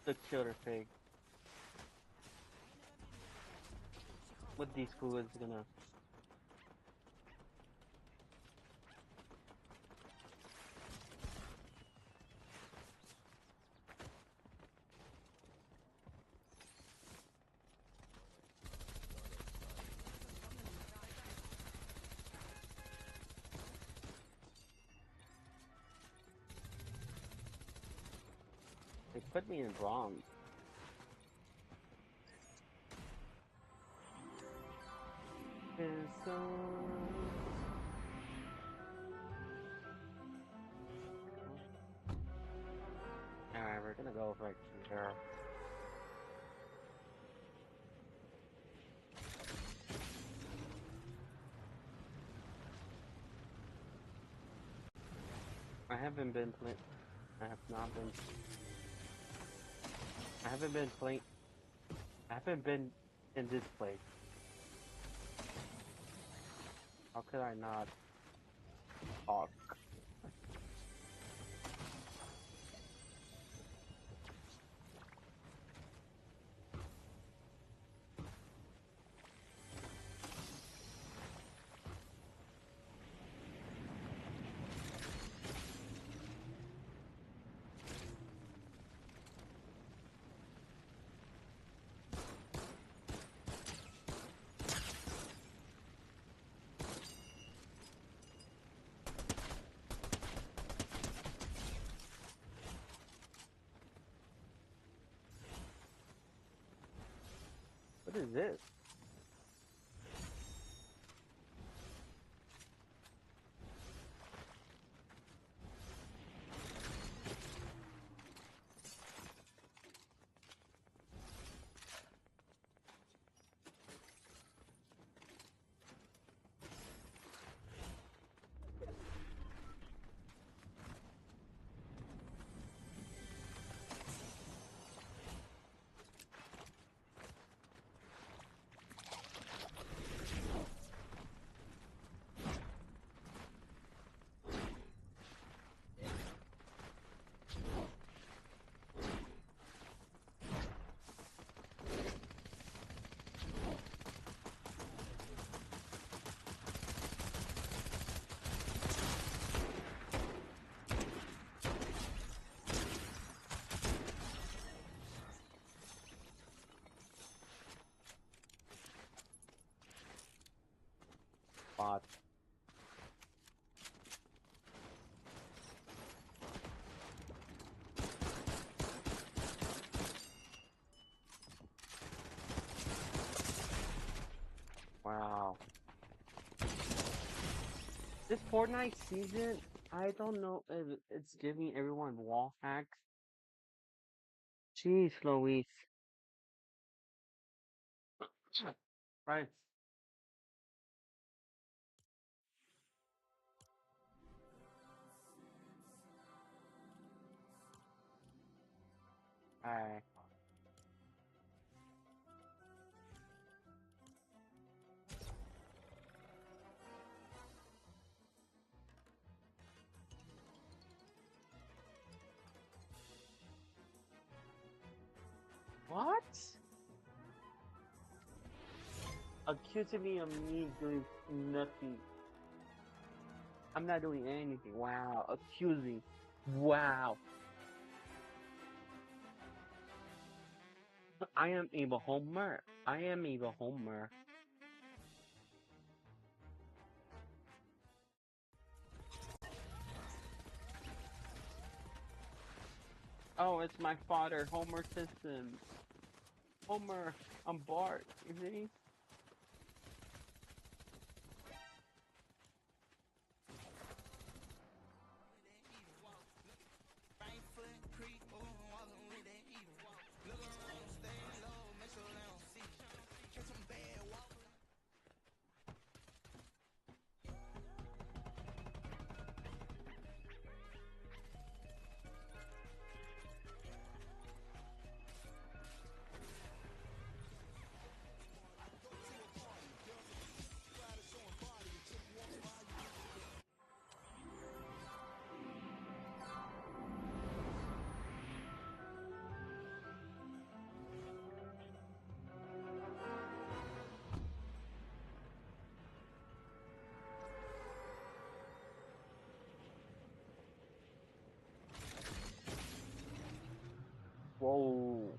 The killer pig. What these fools gonna? They put me in bronze. Alright, we're gonna go right here. I haven't been playing. I have not been. I haven't been playing. I haven't been in this place. How could I not talk? What is this? Bot. Wow. This Fortnite season, I don't know if it's giving everyone wall hacks. Jeez, Louise. Right. Alright. What? Accusing me of me doing nothing. I'm not doing anything. Wow. Accusing. Wow. I am a homer. I am a homer. Oh, it's my father, Homer Simpson. Homer, I'm Bart. You see? Whoa.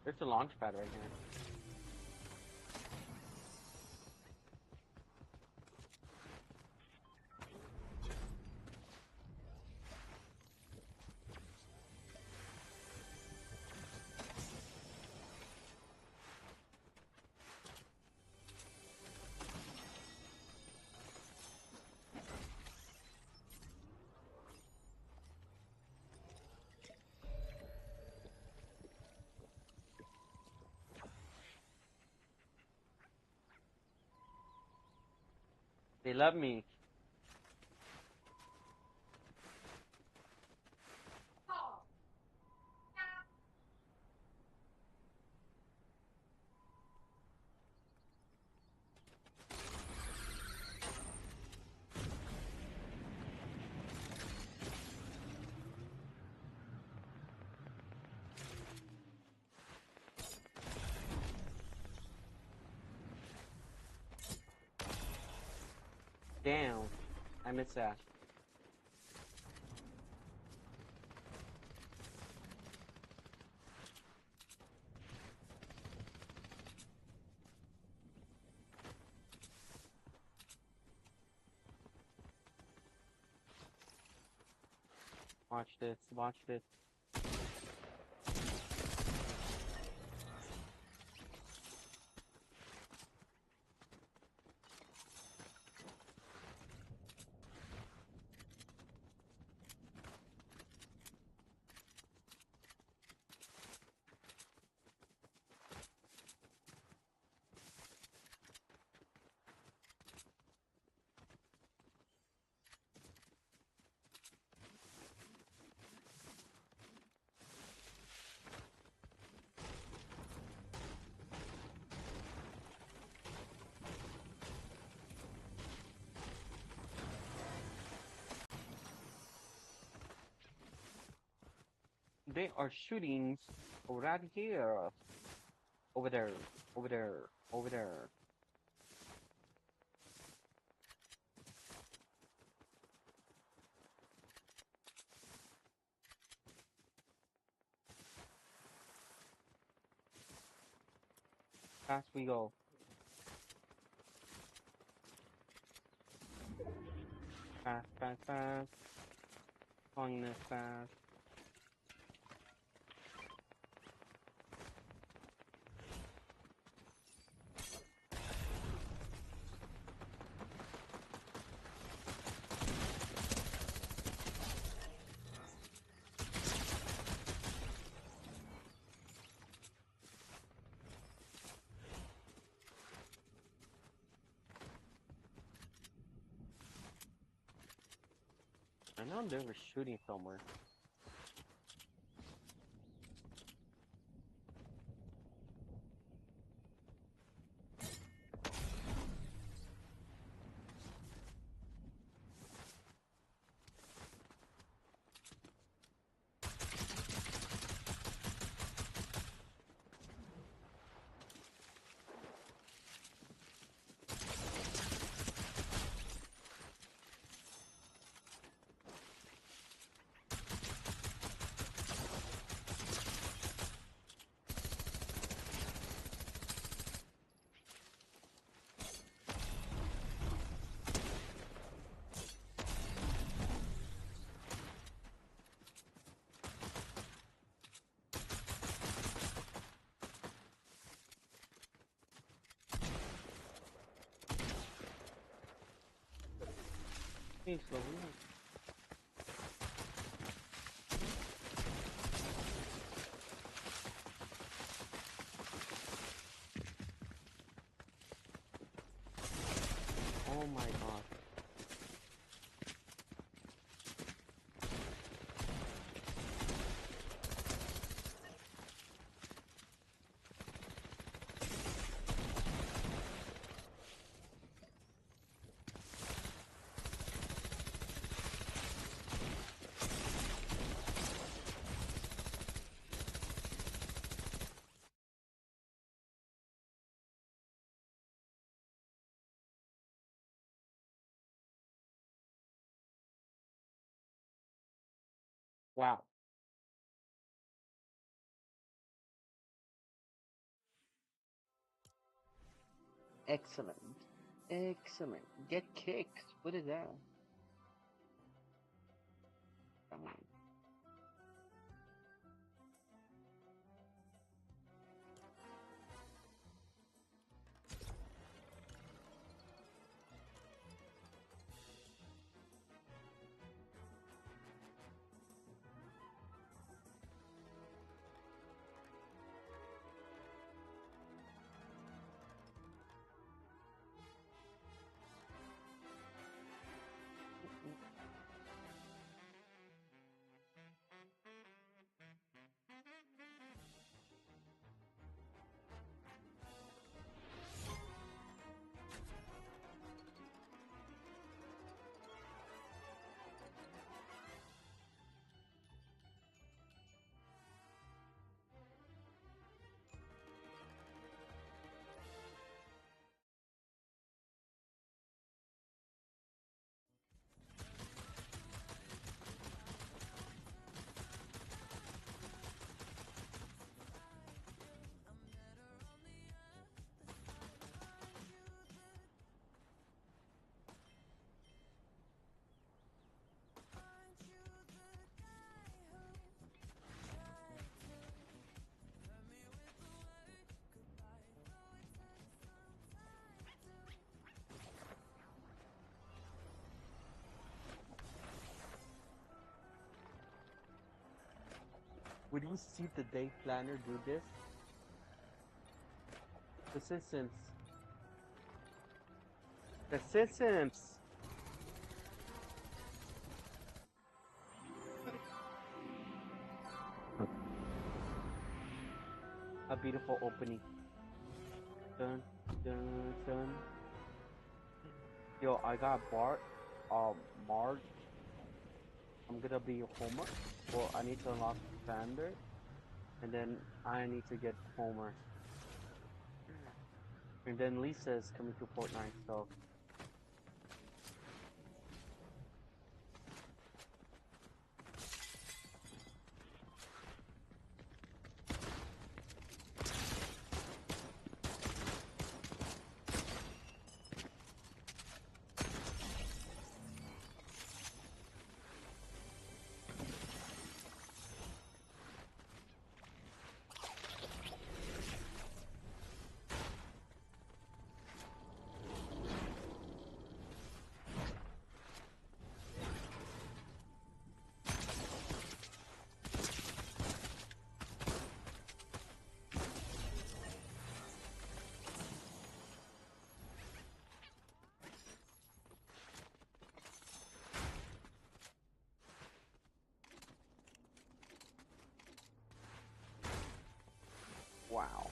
There's a launch pad right here. They love me. Damn. I missed that. Watch this, watch this. They are shooting right here. Over there, over there, over there. Fast we go. Fast, fast, fast. Calling this fast. I know they were shooting somewhere. Hey, slow down. Oh my god. Wow. Excellent. Excellent. Get kicked. What is that? Come on. Would you see the day planner do this? The Simpsons. The Simpsons. A beautiful opening. Dun, dun, dun. Yo, I got Bart. Marge. I'm gonna be Homer. Well, I need to unlock Sander. And then I need to get Homer. And then Lisa's coming to Fortnite, so. Wow.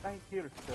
Thank you, sir.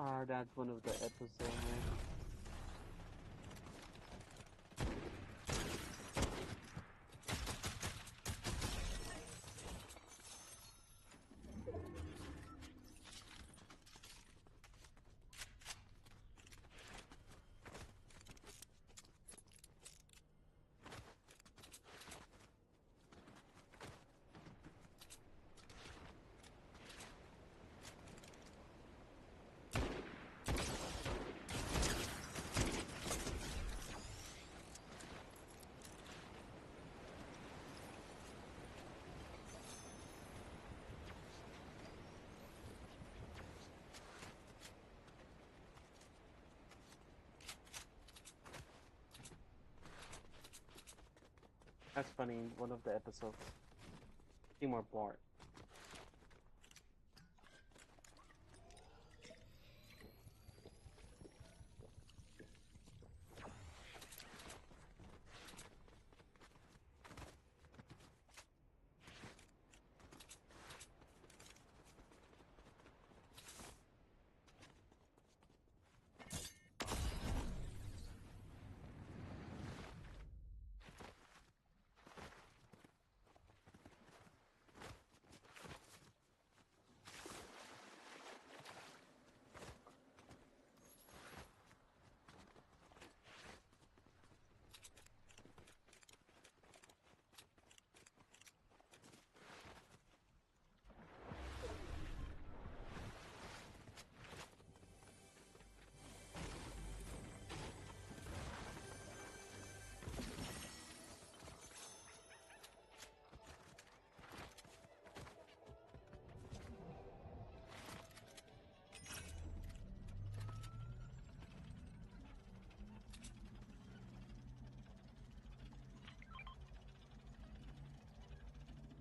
Ah, that's one of the episodes, man. That's funny. In one of the episodes, Seymour Bart.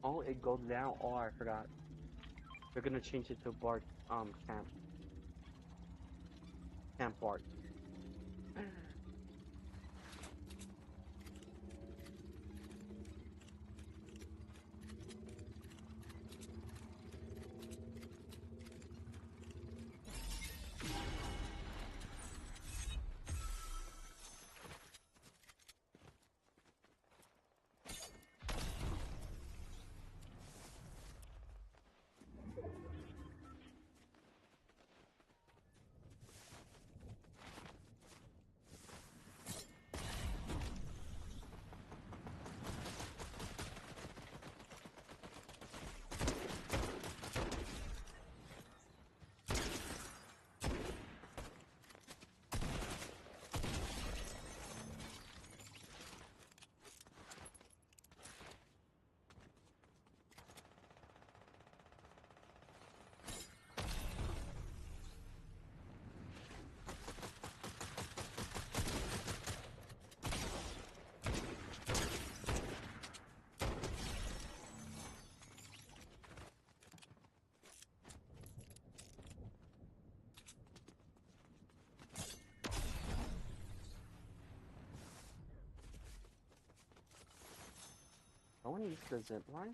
Oh, it goes down. Oh, I forgot. They're gonna change it to Bart Camp Bart. I want to use the zip line.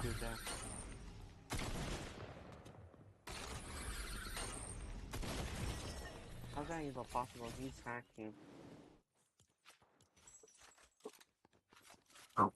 do that. How's that even possible? He's hacking. Oh.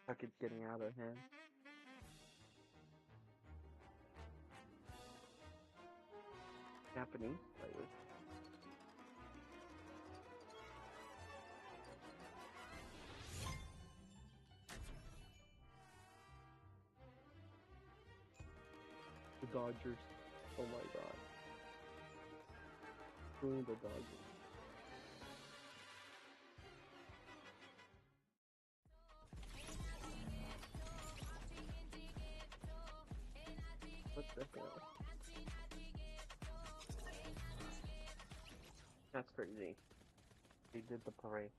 Like it's getting out of hand. Japanese players. The Dodgers. Oh my god. Screwing the Dodgers. What the hell? That's crazy. They did the parade.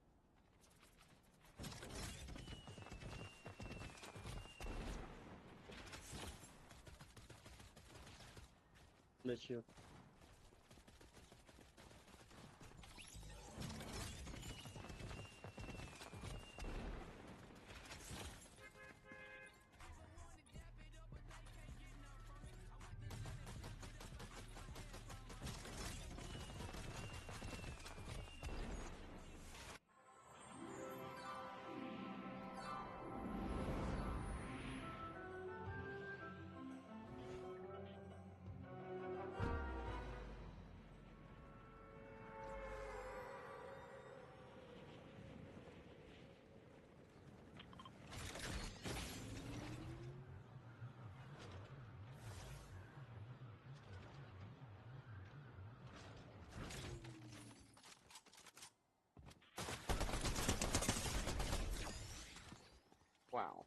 Miss you. Wow.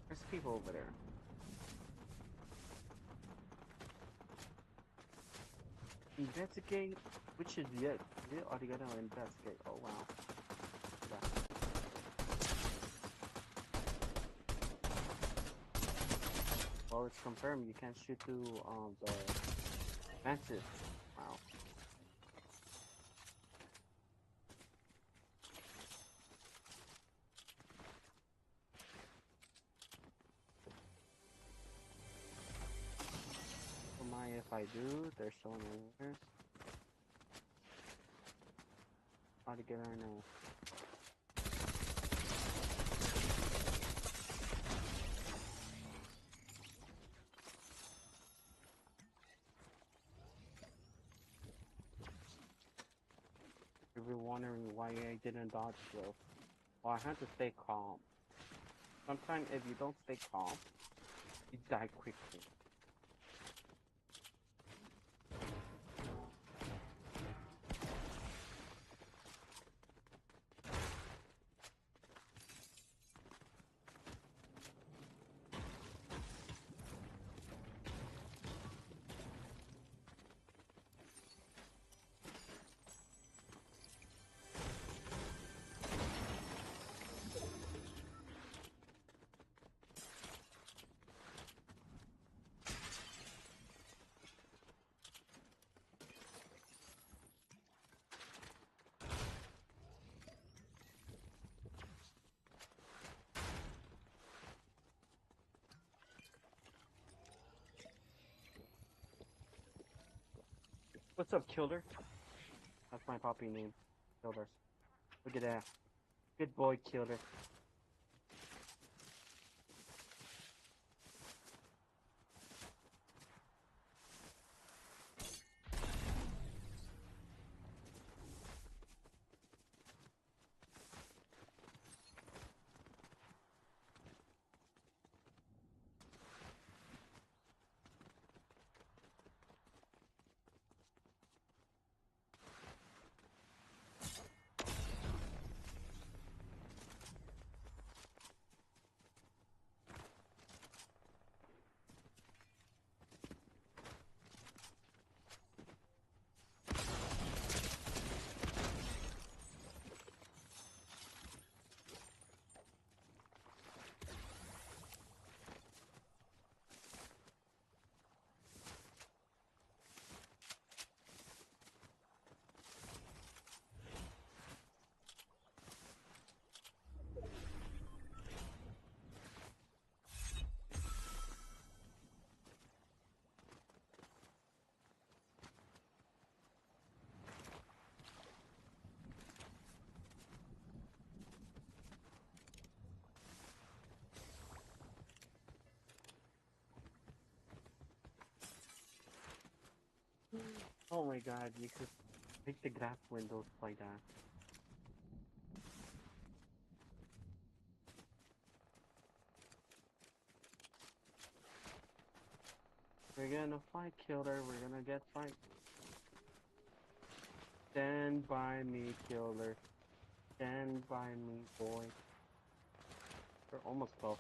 There's people over there. Investigate? Which is yet? Are they gonna investigate? Oh wow. Yeah. Well, it's confirmed you can't shoot through the fences. Wow. If I do, they're showing winners. How to get right now? wondering why I didn't dodge through. Well, I had to stay calm. Sometimes if you don't stay calm, you die quickly. What's up, Killer? That's my puppy name. Killer. Look at that. Good boy, Killer. Oh my god, you could make the glass windows like that. We're gonna fight, Killer. We're gonna get fight. Stand by me, Killer. Stand by me, boy. We're almost close.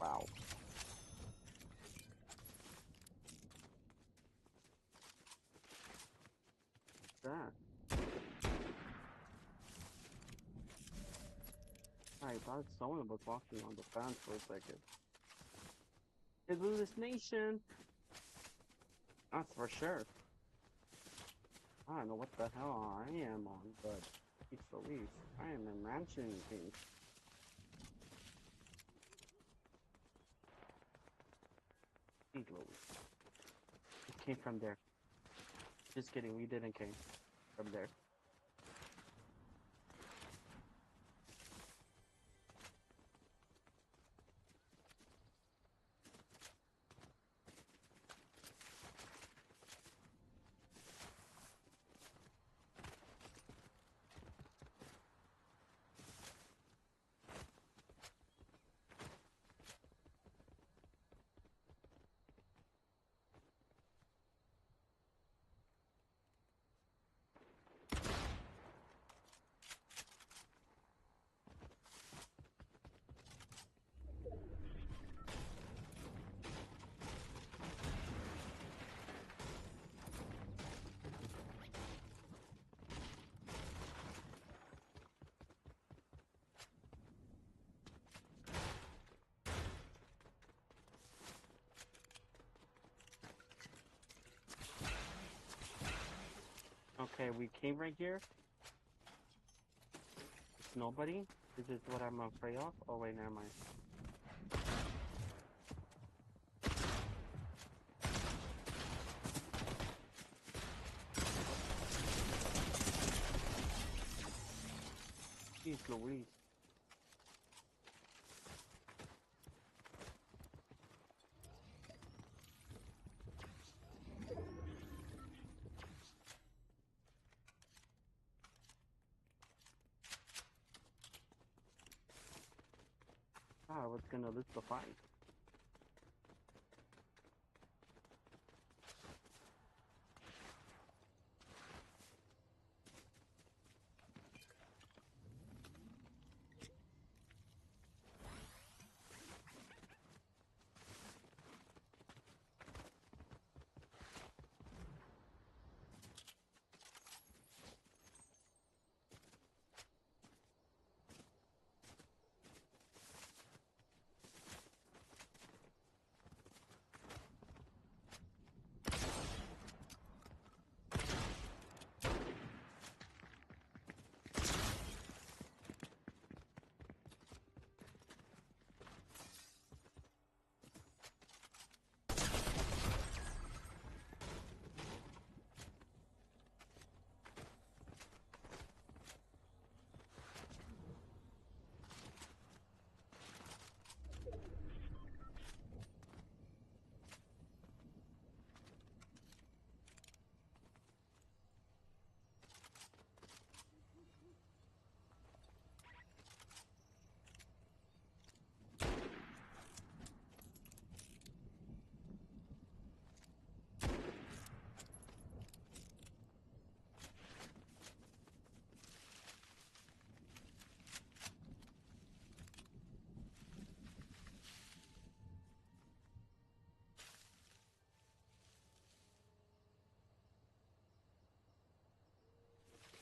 Wow. That. I thought someone was walking on the fence for a second. It's hallucination. That's for sure. I don't know what the hell I am on, but it's the least. I am imagining things. Please, Louis. It came from there. Just kidding, we didn't came from there. Okay, we came right here. nobody? Is this what I'm afraid of? Oh wait, never mind. Jeez Louise. I was gonna lose the fight.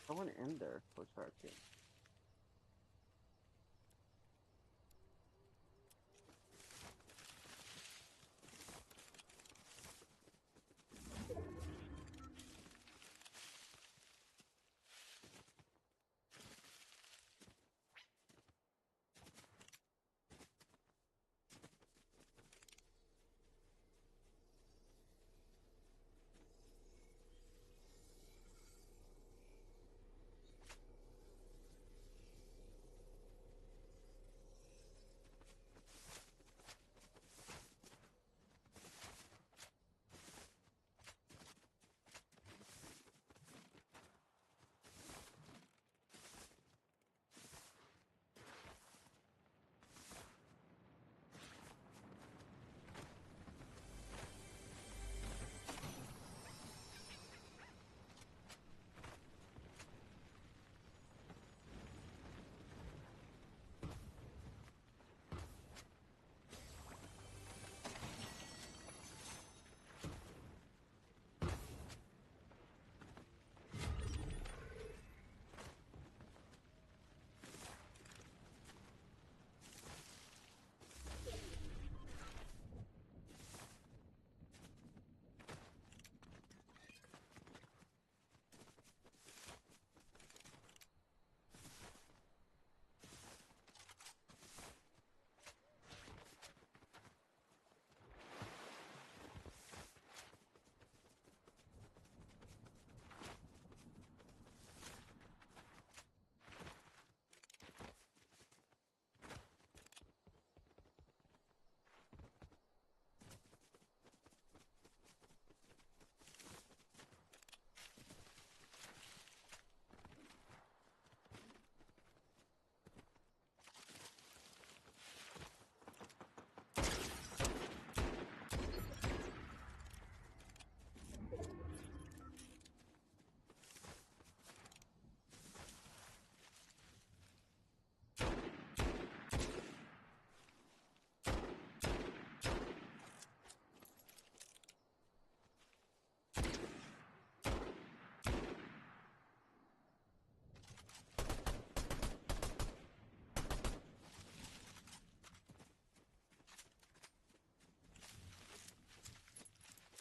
I want to end there for starting.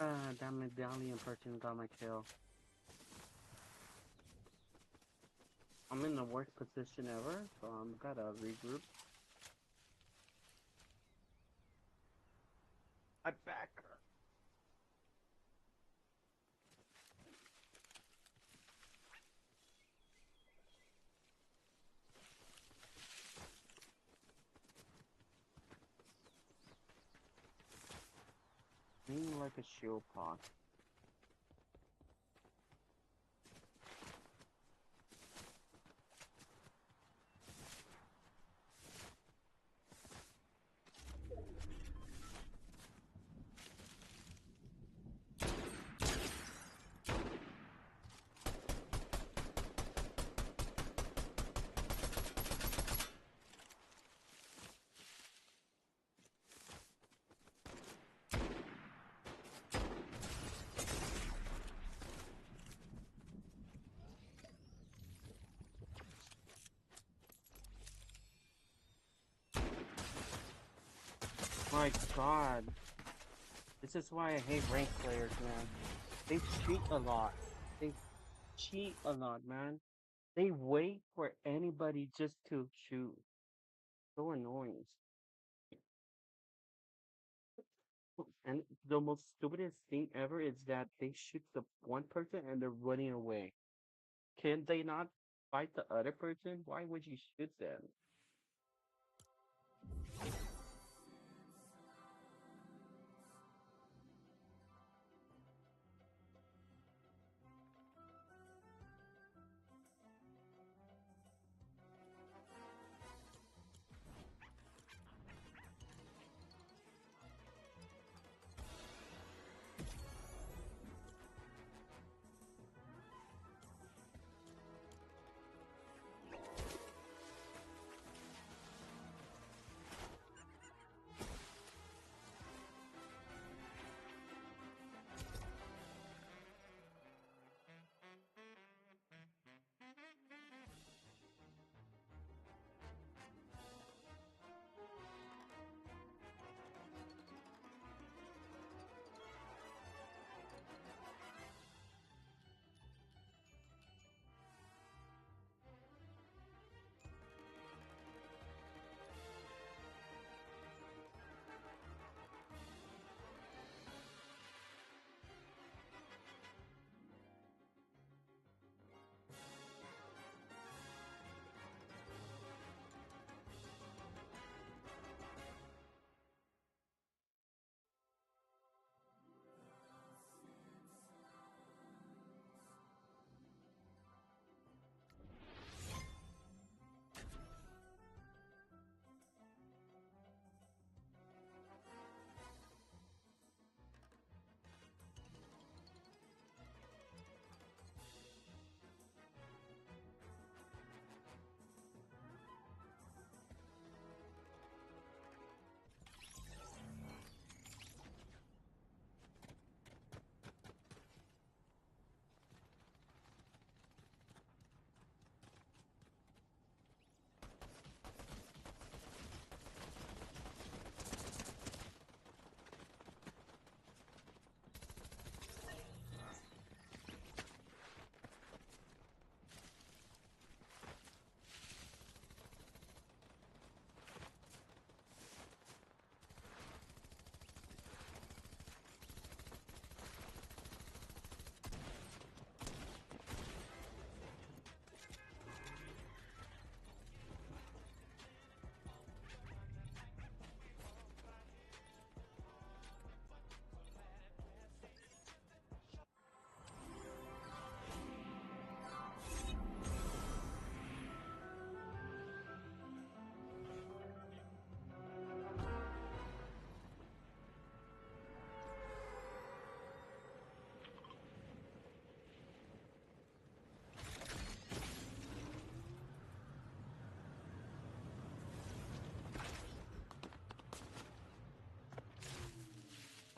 Ah, that medallion person got my kill. I'm in the worst position ever, so I'm gotta regroup. I back her. Being like a shield pod. My god. This is why I hate ranked players, man. They cheat a lot. They cheat a lot, man. They wait for anybody just to shoot. So annoying. And the most stupidest thing ever is that they shoot the one person and they're running away. Can they not fight the other person? Why would you shoot them?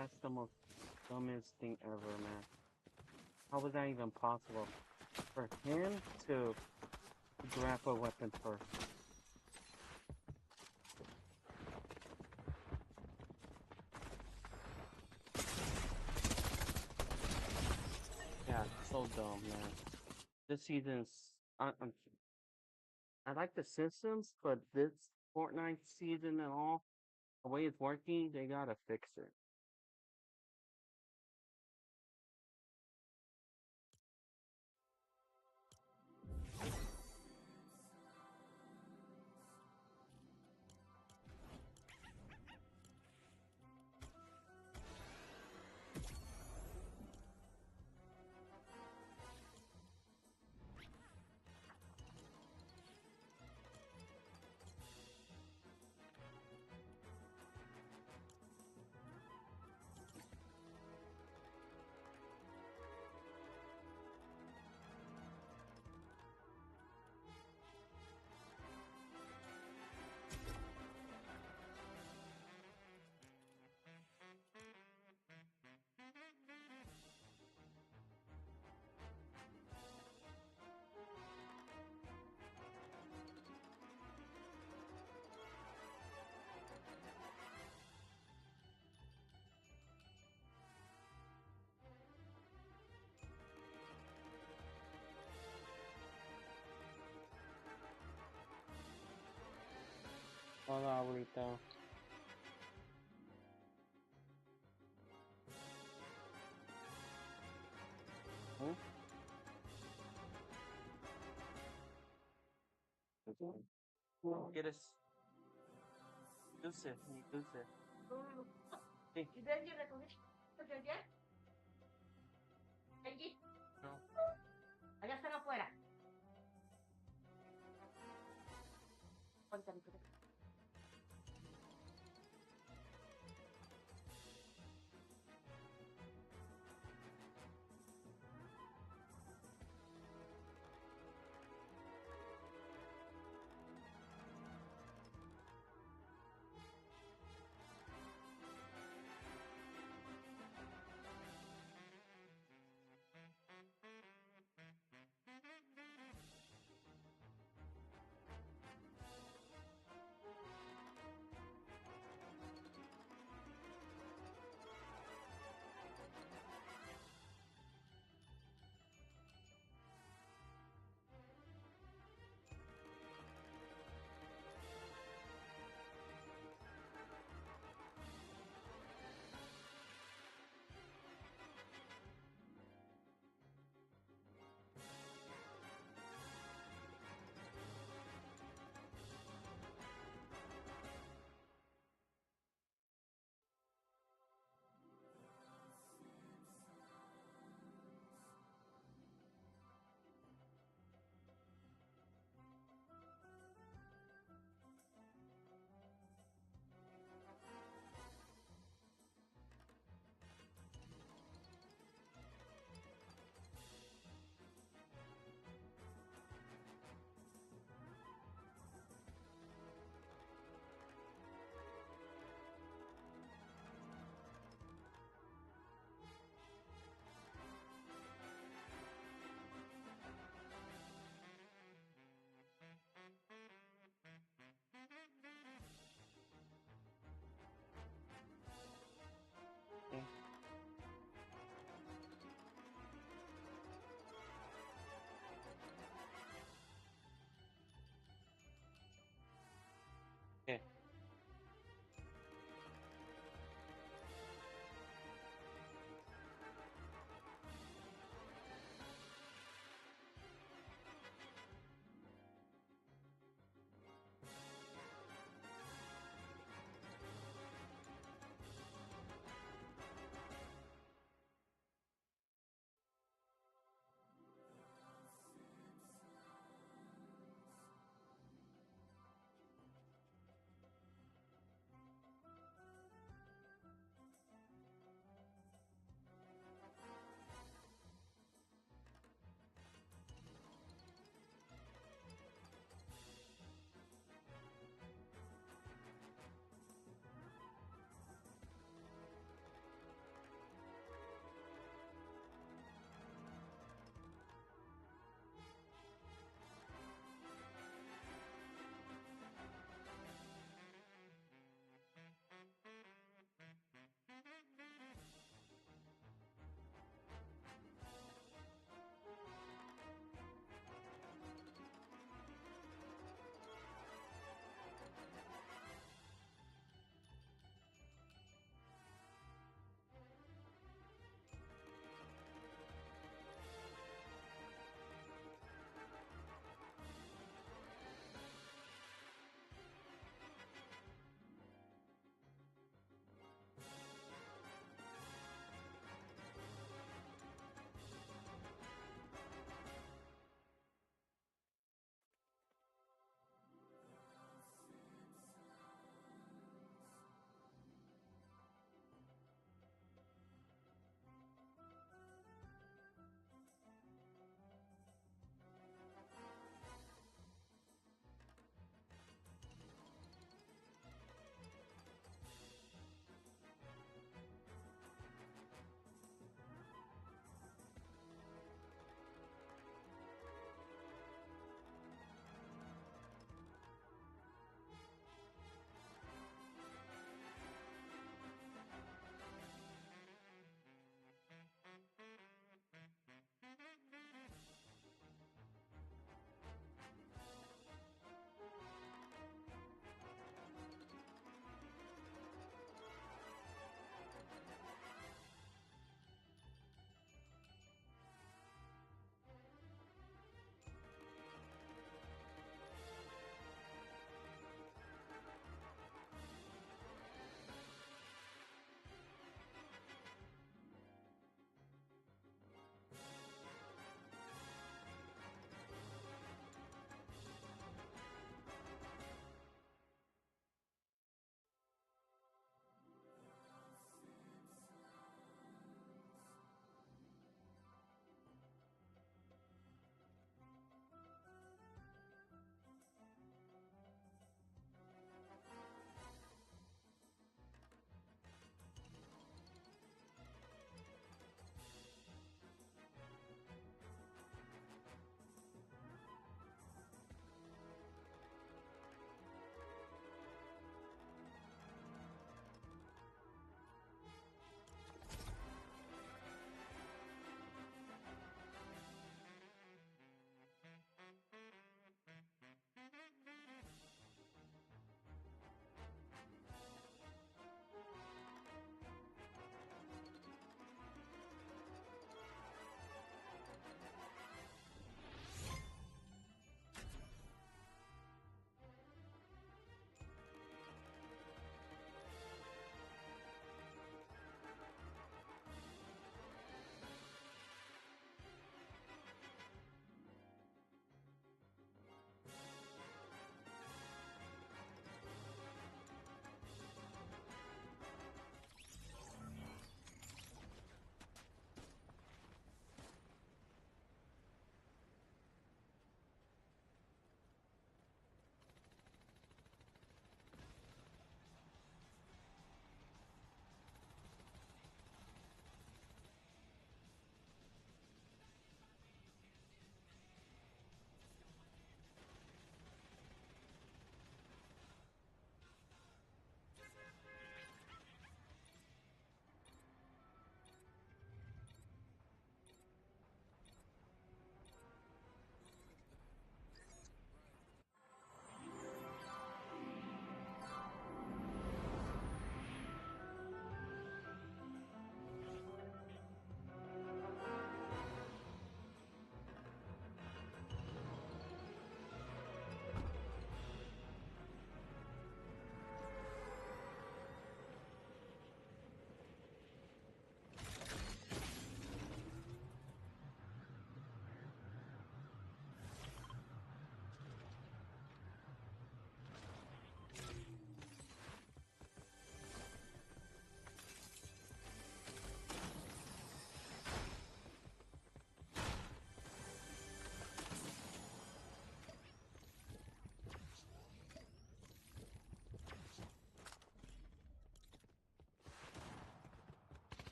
That's the most dumbest thing ever, man. How was that even possible? For him to grab a weapon first. Yeah, so dumb, man. This season's I like the Simpsons, but this Fortnite season and all, the way it's working, they gotta fix it. Hola, abuelita. ¿Mm? ¿Quieres dulce? Ni dulce. Sí. ¿Y Benji recogiste ayer? Benji, No. allá están afuera. Cuéntame, ¿qué te